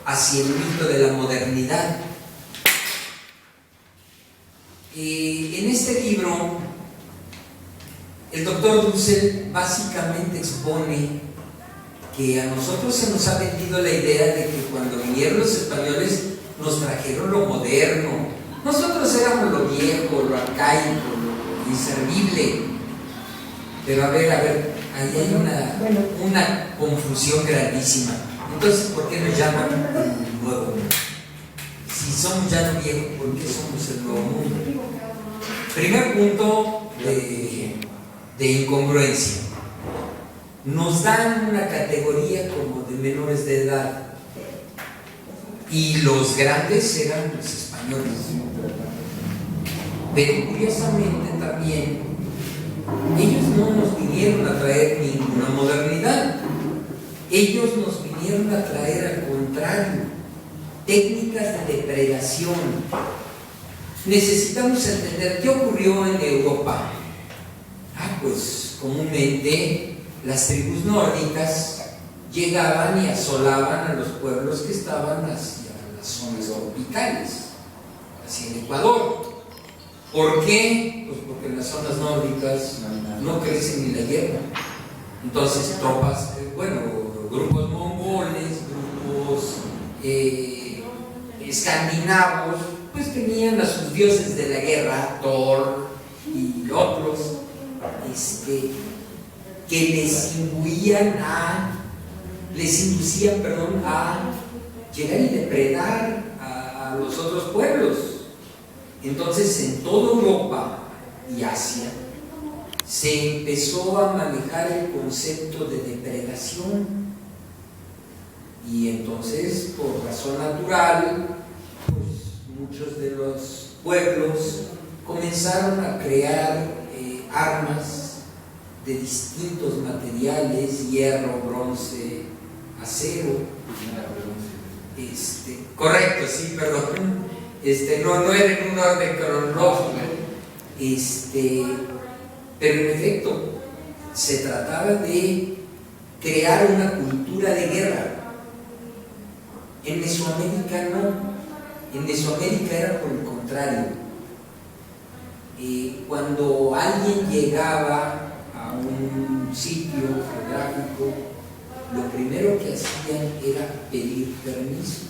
hacia el mito de la modernidad. En este libro, el doctor Dussel básicamente expone que a nosotros se nos ha vendido la idea de que cuando vinieron los españoles nos trajeron lo moderno. Nosotros éramos lo viejo, lo arcaico, lo inservible. Pero a ver, ahí hay una confusión grandísima. Entonces, ¿por qué nos llaman el nuevo mundo? Si somos ya lo viejo, ¿por qué somos el nuevo mundo? Primer punto de incongruencia. Nos dan una categoría como de menores de edad y los grandes eran los españoles. Pero curiosamente también ellos no nos vinieron a traer ninguna modernidad. Ellos nos vinieron a traer al contrario, técnicas de depredación. Necesitamos entender qué ocurrió en Europa. Pues comúnmente las tribus nórdicas llegaban y asolaban a los pueblos que estaban hacia las zonas tropicales, hacia el Ecuador. ¿Por qué? Pues porque en las zonas nórdicas no crece ni la hierba. Entonces tropas, grupos mongoles, grupos escandinavos, pues tenían a sus dioses de la guerra, Thor y otros, que les inducían a llegar y depredar a los otros pueblos. Entonces en toda Europa y Asia se empezó a manejar el concepto de depredación, y entonces por razón natural pues muchos de los pueblos comenzaron a crear armas de distintos materiales: hierro, bronce, acero. Correcto, sí, perdón. No era en un orden cronológico. Pero en efecto, se trataba de crear una cultura de guerra. En Mesoamérica no. En Mesoamérica era por el contrario. Cuando alguien llegaba a un sitio geográfico, lo primero que hacían era pedir permiso.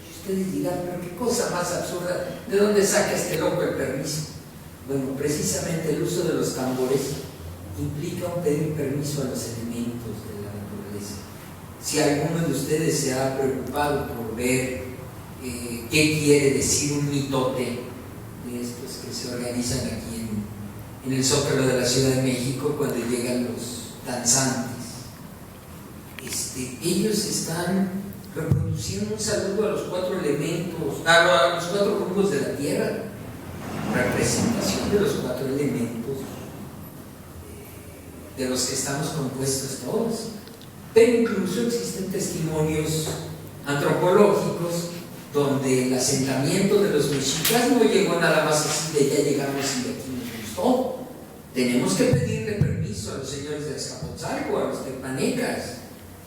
Y ustedes dirán, pero qué cosa más absurda, ¿de dónde saca este loco el permiso? Bueno, precisamente el uso de los tambores implica un pedir permiso a los elementos de la naturaleza. Si alguno de ustedes se ha preocupado por ver qué quiere decir un mitote de estos que se organizan aquí en el Zócalo de la Ciudad de México cuando llegan los danzantes, ellos están reproduciendo un saludo a los 4 elementos, a los 4 grupos de la tierra, representación de los 4 elementos de los que estamos compuestos todos. Pero incluso existen testimonios antropológicos donde el asentamiento de los mexicas no llegó nada más así de ya llegamos y de aquí nos gustó. Tenemos que pedirle permiso a los señores de Azcapotzalco, a los tepanecas,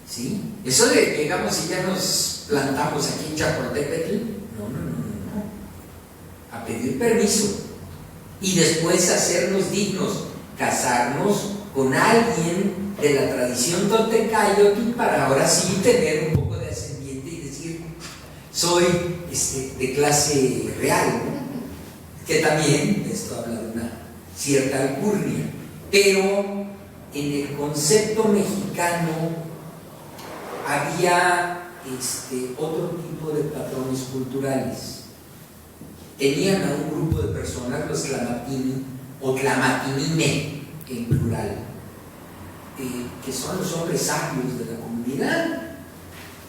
¿sí? Eso de llegamos y ya nos plantamos aquí en Chapultepec, no. A pedir permiso y después hacernos dignos, casarnos con alguien de la tradición toltecayotl para ahora sí tener un poco de ascendiente y decir soy de clase real, ¿no? Que también esto habla de una cierta alcurnia, pero en el concepto mexicano había otro tipo de patrones culturales. Tenían a un grupo de personas, los tlamatini o tlamatinime en plural, que son los hombres sabios de la comunidad.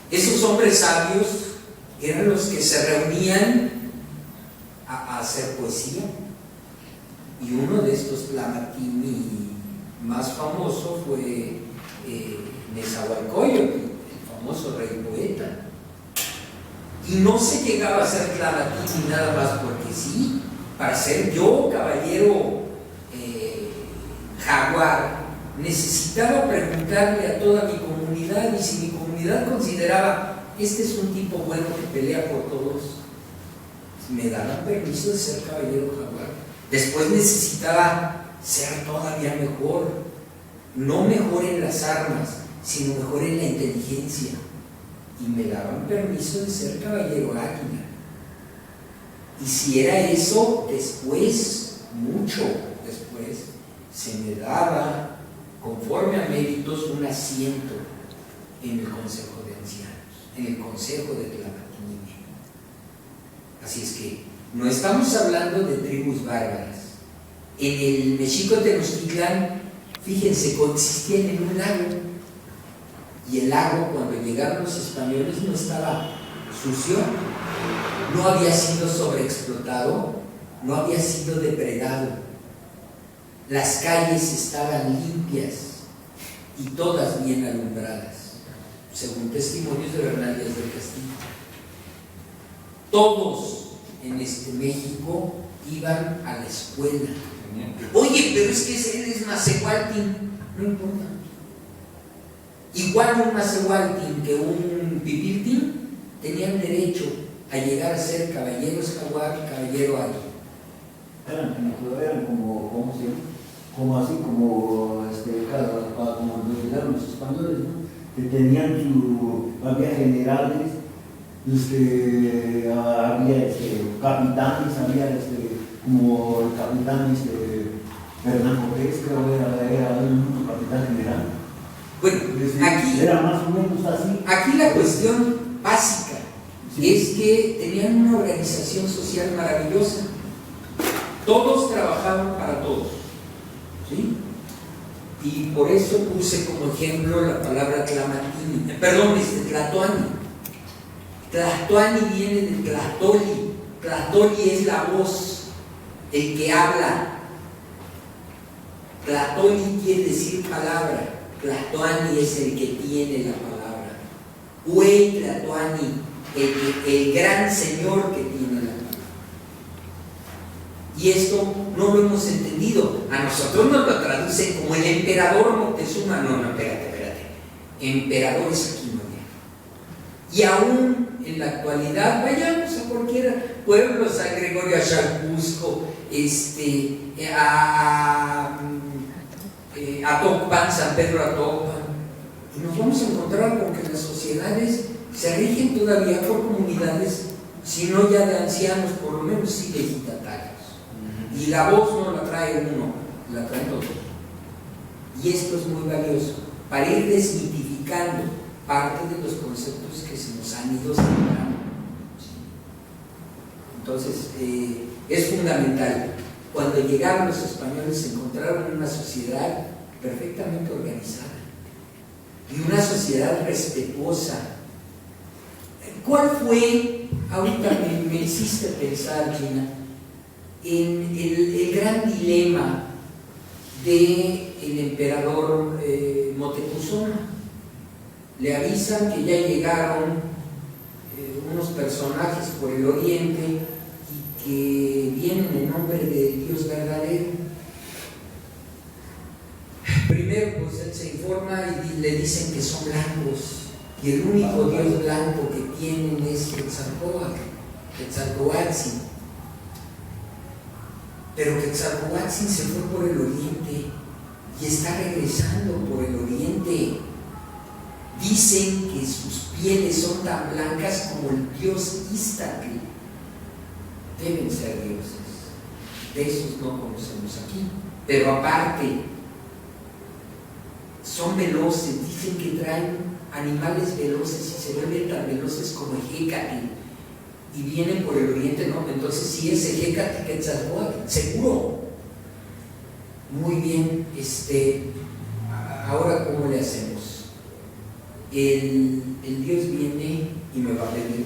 Esos hombres sabios eran los que se reunían a hacer poesía, y uno de estos tlamatini más famoso fue Nezahualcóyotl, el famoso rey poeta. Y no se llegaba a ser tlamatini nada más porque sí. Para ser yo caballero jaguar, necesitaba preguntarle a toda mi comunidad, y si mi comunidad consideraba este es un tipo bueno que pelea por todos, me daban permiso de ser caballero jaguar. Después necesitaba ser todavía mejor, no mejor en las armas, sino mejor en la inteligencia. Y me daban permiso de ser caballero águila. Y si era eso, después, mucho después, se me daba, conforme a méritos, un asiento en el Consejo de Ancianos, en el Consejo de Tlamatquini. Así es que no estamos hablando de tribus bárbaras. En el Mexico Tenochtitlán, fíjense, consistían en un lago. Y el lago, cuando llegaron los españoles, no estaba sucio, no había sido sobreexplotado, no había sido depredado. Las calles estaban limpias y todas bien alumbradas, según testimonios de Bernal Díaz del Castillo. Todos en México iban a la escuela. Oye, pero es que él es Macehualtin. No importa. Igual un Macehualtin que un Pipiltin tenían derecho a llegar a ser caballeros jaguar y caballero águila. Eran como, ¿cómo se llama? Como así, como como llegaron los españoles, ¿no? Que tenían había generales, había capitanes, había como el capitán Hernán Cortés, creo que era un capitán general. Bueno, aquí era más o menos así. Aquí la cuestión básica es que tenían una organización social maravillosa. Todos trabajaban para todos, ¿sí? Y por eso puse como ejemplo la palabra Tlatoani. Tlatoani viene de Tlahtoli. Tlahtoli es la voz, el que habla. Tlahtoli quiere decir palabra. Tlatoani es el que tiene la palabra. Huey Tlatoani, el gran señor que tiene la palabra. Y esto no lo hemos entendido. A nosotros nos lo traducen como el emperador Moctezuma. No, espérate. Emperador es aquí, no. Y aún en la actualidad, vayamos a cualquier pueblo, San Gregorio, a Chalcusco, a Tocpan, San Pedro Atocpan, y nos vamos a encontrar con que las sociedades se rigen todavía por comunidades, si no ya de ancianos, por lo menos sí de ejidatarios. Y la voz no la trae uno, la traen todos. Y esto es muy valioso para ir desmitificando parte de los conceptos que se nos han ido sembrando. Entonces, es fundamental. Cuando llegaron los españoles se encontraron una sociedad perfectamente organizada y una sociedad respetuosa. ¿Cuál fue, ahorita me hiciste pensar, Gina, en el gran dilema del emperador Moctezuma? Le avisan que ya llegaron unos personajes por el oriente y que vienen en nombre del Dios verdadero. Primero, pues él se informa y le dicen que son blancos, y el único Dios blanco que tienen es Quetzalcóatl, Quetzalcóatzin. Pero Quetzalcóatzin se fue por el oriente y está regresando por el oriente. Dicen que sus pieles son tan blancas como el dios Iztacl. Deben ser dioses. De esos no conocemos aquí. Pero aparte, son veloces. Dicen que traen animales veloces y se vuelven tan veloces como Ejecatl. Y vienen por el oriente, ¿no? Entonces, si es Ejecatl, Quetzalcóatl, seguro. Muy bien. Ahora, ¿cómo le hacemos? El Dios viene y me va a pedir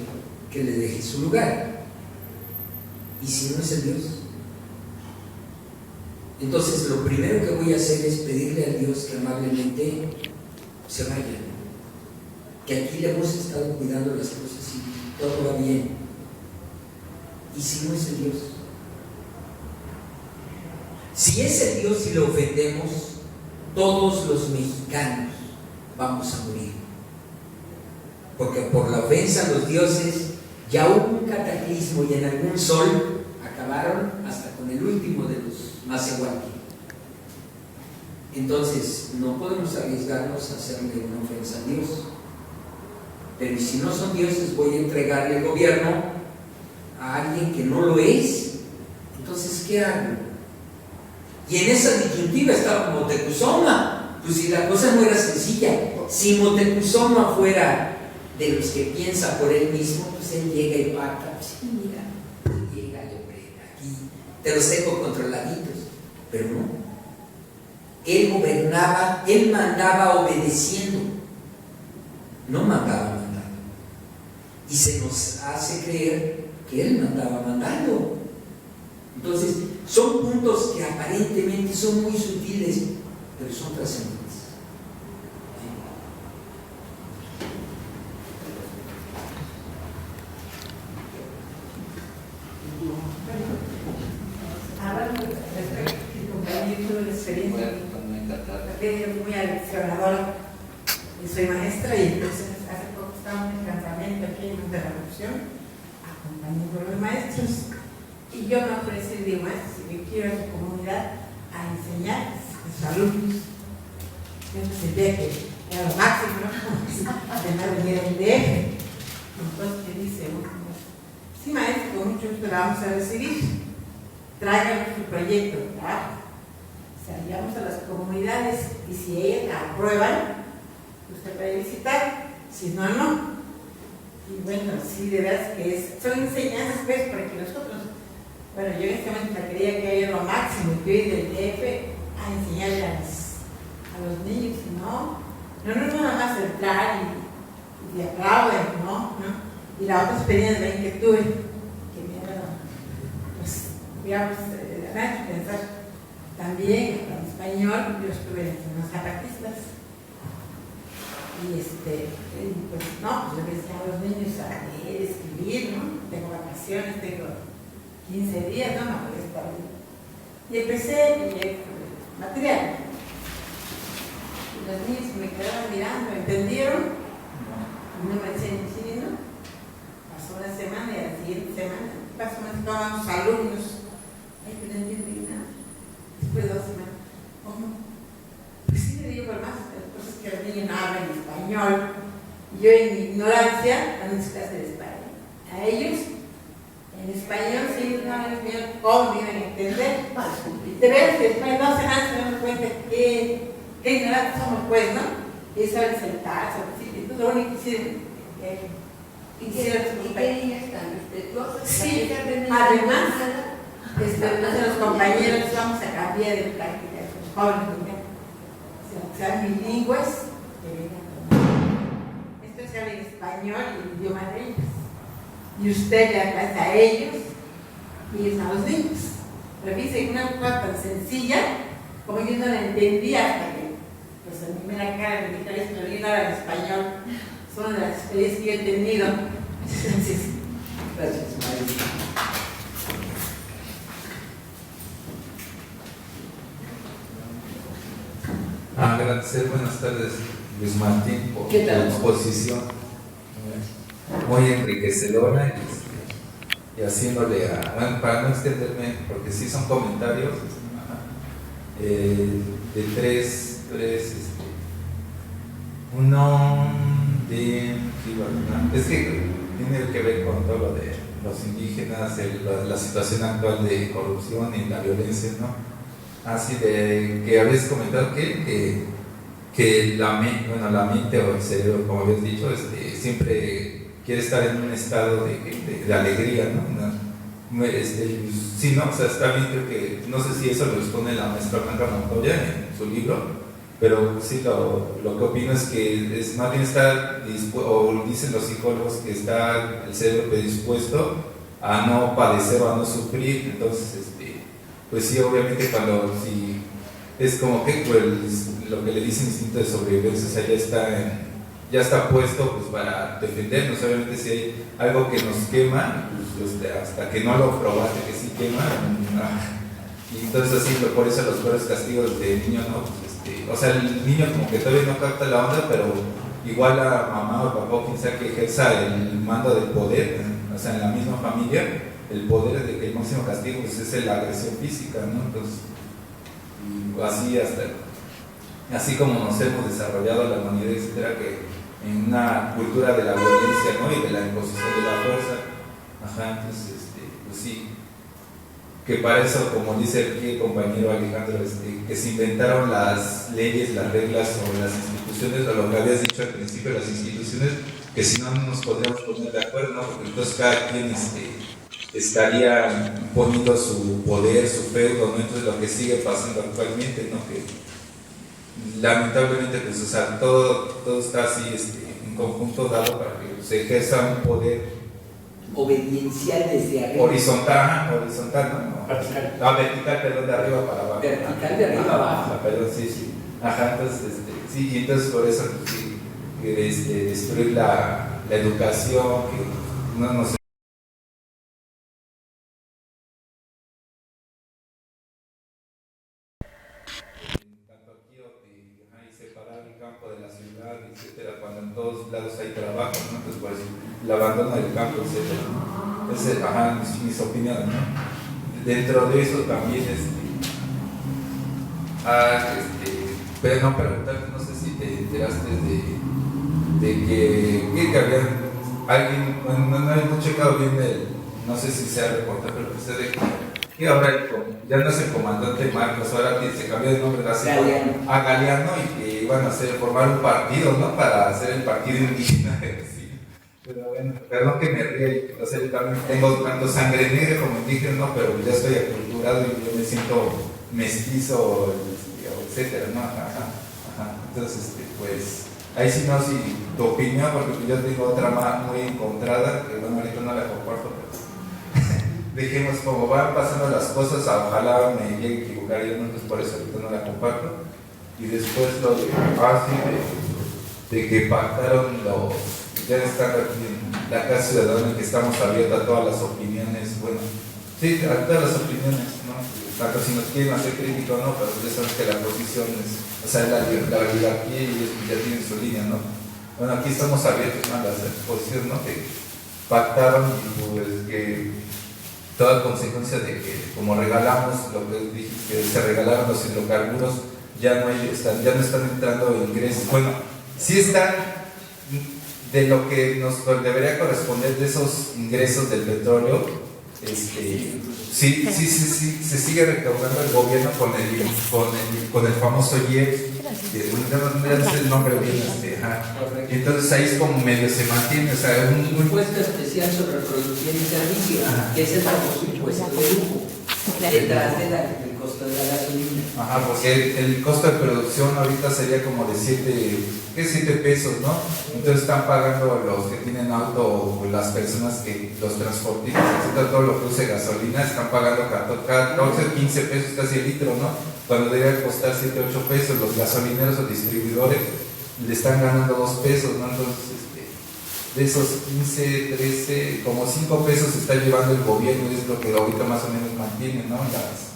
que le deje su lugar. ¿Y si no es el Dios? Entonces lo primero que voy a hacer es pedirle al Dios que amablemente se vaya, que aquí le hemos estado cuidando las cosas y todo va bien. ¿Y si no es el Dios? Si es el Dios y lo ofendemos, todos los mexicanos vamos a morir. Porque por la ofensa a los dioses ya hubo un cataclismo y en algún sol acabaron hasta con el último de los Macehualtin. Entonces, no podemos arriesgarnos a hacerle una ofensa a Dios. Pero si no son dioses, voy a entregarle el gobierno a alguien que no lo es. Entonces, ¿qué hago? Y en esa disyuntiva estaba Moctezuma. Pues si la cosa no era sencilla, si Moctezuma fuera de los que piensa por él mismo, pues él llega y pacta, pues sí, mira, llega, hombre, aquí te los tengo controladitos. Pero no, él gobernaba, él mandaba obedeciendo, no mandaba mandando. Y se nos hace creer que él mandaba mandando. Entonces, son puntos que aparentemente son muy sutiles, pero son trascendentes. Hablando respecto a mi compañero, tuve una experiencia muy aleccionadora. Soy maestra y entonces hace poco estábamos en el campamento aquí en de la Revolución, acompañando a los maestros. Y yo me ofrecí, digo, maestro, si yo quiero a su comunidad a enseñar a sus alumnos. Yo sentía que era lo máximo, ¿no? Además venir al DF. Entonces me dice, sí, maestro, con mucho gusto la vamos a recibir. Tráiganos su proyecto, ¿verdad? Salíamos a las comunidades y si ellas la aprueban, usted puede visitar, si no, no. Y bueno, sí, de verdad que son enseñanzas pues para que nosotros, bueno, yo en este momento creía que era lo máximo, yo ir del DF a enseñarle a los niños, y no nada más entrar y aplauden, ¿no? Y la otra experiencia que tuve, que me era, pues, digamos, pensar también en español, yo estuve en los zapatistas. Y pues no, pues yo les enseñaba a los niños a leer, escribir, ¿no? Tengo vacaciones, tengo 15 días, no voy a estar bien. Y empecé a material. Y los niños me quedaron mirando, ¿entendieron? Y no me decían chino. Pasó una semana y a la siguiente semana pasó todos los alumnos. Ay, que no entiendo nada. Después de 2 semanas, ¿cómo? Pues sí, le digo, por más cosas que los niños no hablan español. Y yo en mi ignorancia, dando clases de español. A ellos, en español, sí, no hablan español, ¿cómo me iban a entender? Y te ves que después de 2 semanas se dan cuenta que ignorantes somos, pues, ¿no? Y saben sentarse, sí, entonces lo único que hicieron. ¿Y qué niños están respetuosos? Sí, además, los compañeros vamos a cambiar de práctica, los jóvenes, sean bilingües, que vengan con esto se habla en español y el idioma de ellos. Y usted le habla a ellos y ellos a los niños. Revisen una cosa tan sencilla como yo no la entendía hasta que, pues en mi primera cara me dijeron esto, yo no hablo en español. Son una de las experiencias que yo he tenido. Gracias, maestra. Agradecer, buenas tardes, Luis Martín, por tu ¿Qué tal? exposición muy enriquecedora y haciéndole bueno, para no extenderme, porque sí son comentarios de tres uno de es que tiene que ver con todo lo de los indígenas, la situación actual de corrupción y la violencia, ¿no? Así de que habías comentado que la mente o el cerebro, como habías dicho, siempre quiere estar en un estado de alegría, ¿no? Sí, ¿no? O sea, está bien, creo que, no sé si eso lo expone la maestra Blanca Montoya en su libro, pero sí lo que opino es que es más bien estar o dicen los psicólogos que está el cerebro predispuesto a no padecer o a no sufrir. Entonces, pues sí, obviamente cuando sí, es como que pues, lo que le dicen instinto de sobrevivencia, o sea, ya está puesto pues, para defendernos. Obviamente si hay algo que nos quema, pues, hasta que no lo probaste que sí quema, y entonces así, por eso los peores castigos de niño, ¿no? Pues, o sea, el niño como que todavía no capta la onda, pero igual a mamá o papá, quien sea que ejerza el mando del poder, o sea, en la misma familia, el poder de que el máximo castigo pues, es la agresión física, ¿no? Entonces, y así hasta así como nos hemos desarrollado la humanidad, etcétera, que en una cultura de la violencia, ¿no? Y de la imposición de la fuerza. Ajá, entonces, pues sí, que para eso, como dice aquí el compañero Alejandro, que se inventaron las leyes, las reglas sobre las instituciones, o lo que habías dicho al principio, las instituciones, que si no, no nos podríamos poner de acuerdo, ¿no? Porque entonces cada quien estaría poniendo su poder, su feudo, ¿no? Entonces lo que sigue pasando actualmente, ¿no? Que lamentablemente, pues, o sea, todo está así, en conjunto dado para que se ejerza un poder obediencial desde arriba. Horizontal, ¿no? Vertical. Vertical, perdón, de arriba para abajo. Vertical de arriba abajo. Perdón, sí. Ajá, entonces, sí, y entonces por eso, pues, sí, que destruir la educación, que no nos separar el campo de la ciudad, etcétera, cuando en todos lados hay trabajo, ¿no? Entonces, pues, el abandono del campo, etcétera, ¿no? Ese, ajá, mis opiniones, ¿no? Dentro de eso también, pero no preguntarte, no sé si te enteraste de que había alguien, no he checado bien no sé si sea reportado, pero sé de que ahora ya no es el comandante Marcos, ahora se cambió de nombre a Galeano, y que iban a formar un partido, ¿no? Para hacer el partido indígena. Sí. Pero bueno, perdón que me ríe, o sea, yo también tengo tanto sangre negra como indígena, ¿no? Pero ya estoy aculturado y yo me siento mestizo, etcétera, ¿no? Ajá. Entonces, pues, ahí sí no, si tu opinión, porque yo tengo otra más muy encontrada, que bueno, ahorita no la comparto, pero dejemos como van pasando las cosas, ojalá me llegue a equivocar yo, no, pues por eso ahorita no la comparto. Y después lo de que pactaron ya están aquí en la Casa Ciudadana, en que estamos abiertos a todas las opiniones, bueno, sí, a todas las opiniones, ¿no? Tanto si nos quieren hacer crítica o no, pero ya saben que la posición es, o sea, la oligarquía y ellos ya tienen su línea, ¿no? Bueno, aquí estamos abiertos a las posiciones, ¿no? Que pactaron y pues que toda consecuencia de que como regalamos lo que dije, que se regalaron los hidrocarburos, ya no están entrando ingresos, bueno, sí están de lo que nos debería corresponder de esos ingresos del petróleo, sí, se sigue recaudando el gobierno con el famoso IEPS, no sé el nombre bien, entonces ahí es como medio se mantiene, o sea, un impuesto especial sobre producción y servicios, que es el famoso impuesto de lujo, detrás del costo de la gasolina. Ajá, porque el costo de producción ahorita sería como de 7 pesos, ¿no? Entonces están pagando los que tienen auto, las personas los transportistas, etcétera, todo lo que use gasolina, están pagando 14, 15 pesos casi el litro, ¿no? Cuando debería costar 7, 8 pesos, los gasolineros o distribuidores le están ganando 2 pesos, ¿no? Entonces, de esos 15, 13, como 5 pesos se está llevando el gobierno, y es lo que ahorita más o menos mantiene, ¿no?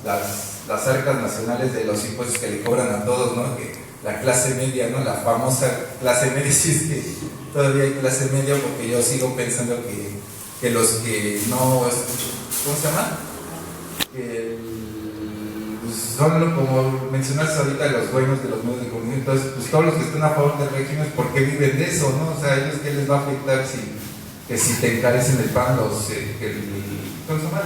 Las arcas nacionales de los impuestos que le cobran a todos, ¿no? Que la clase media, ¿no? La famosa clase media, si es que todavía hay clase media, porque yo sigo pensando que los que no, ¿cómo se llama? Pues son, como mencionaste ahorita, los dueños de los medios de comunicación. Entonces, pues todos los que están a favor del régimen, ¿por qué viven de eso, no? O sea, ¿a ellos qué les va a afectar si te encarecen el pan, ¿cómo se llama?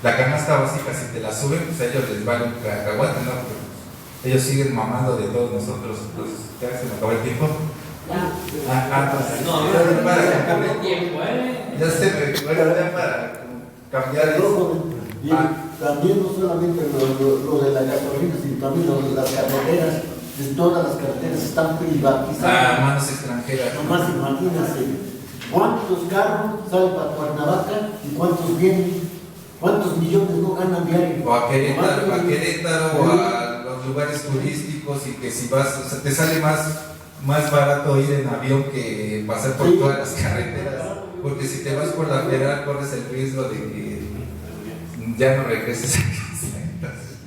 La canasta básica, si te la suben, pues a ellos les vale un cacahuate, ¿no? Porque ellos siguen mamando de todos nosotros. Pues, ¿ya se me acabó el tiempo? No para cambiar el tiempo, Ya se me recuerda, ya para cambiar eso. También no solamente lo de la gasolina, sino también lo de las carreteras, de todas las carreteras están privatizadas. Manos extranjeras. Nomás imagínense, ¿cuántos carros salen para Cuernavaca y cuántos vienen? ¿Cuántos millones no ganan diario? O a Querétaro, o a los lugares turísticos, y que si vas, o sea, te sale más barato ir en avión que pasar por todas las carreteras, porque si te vas por la federal corres el riesgo de que ya no regreses a casa.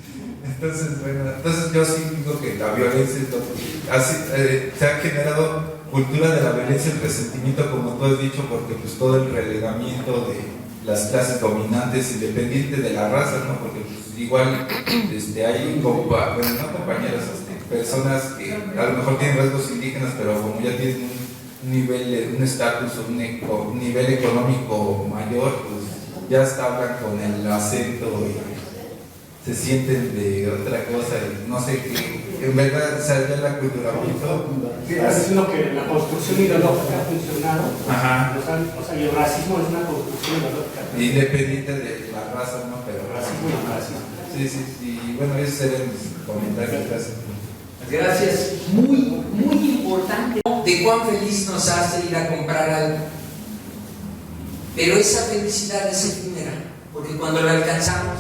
Entonces, bueno, yo sí digo que la violencia es lo que se ha generado cultura de la violencia, el resentimiento, como tú has dicho, porque pues todo el relegamiento de las clases dominantes, independiente de la raza, ¿no? Porque pues, igual hay compañeros, personas que a lo mejor tienen rasgos indígenas, pero como ya tienen un nivel, un estatus, un nivel económico mayor, pues ya hasta hablan con el acento y se sienten de otra cosa, y no sé qué, en verdad, o sea, ya la cultura Sí, es lo que la construcción ideológica ha funcionado. Ajá. O sea, y el racismo es una construcción ideológica. Independiente de la raza, ¿no? Pero Racismo y racismo. sí, bueno, esos serían mis comentarios. Gracias. Muy importante de cuán feliz nos hace ir a comprar algo. Pero esa felicidad es efímera, porque cuando la alcanzamos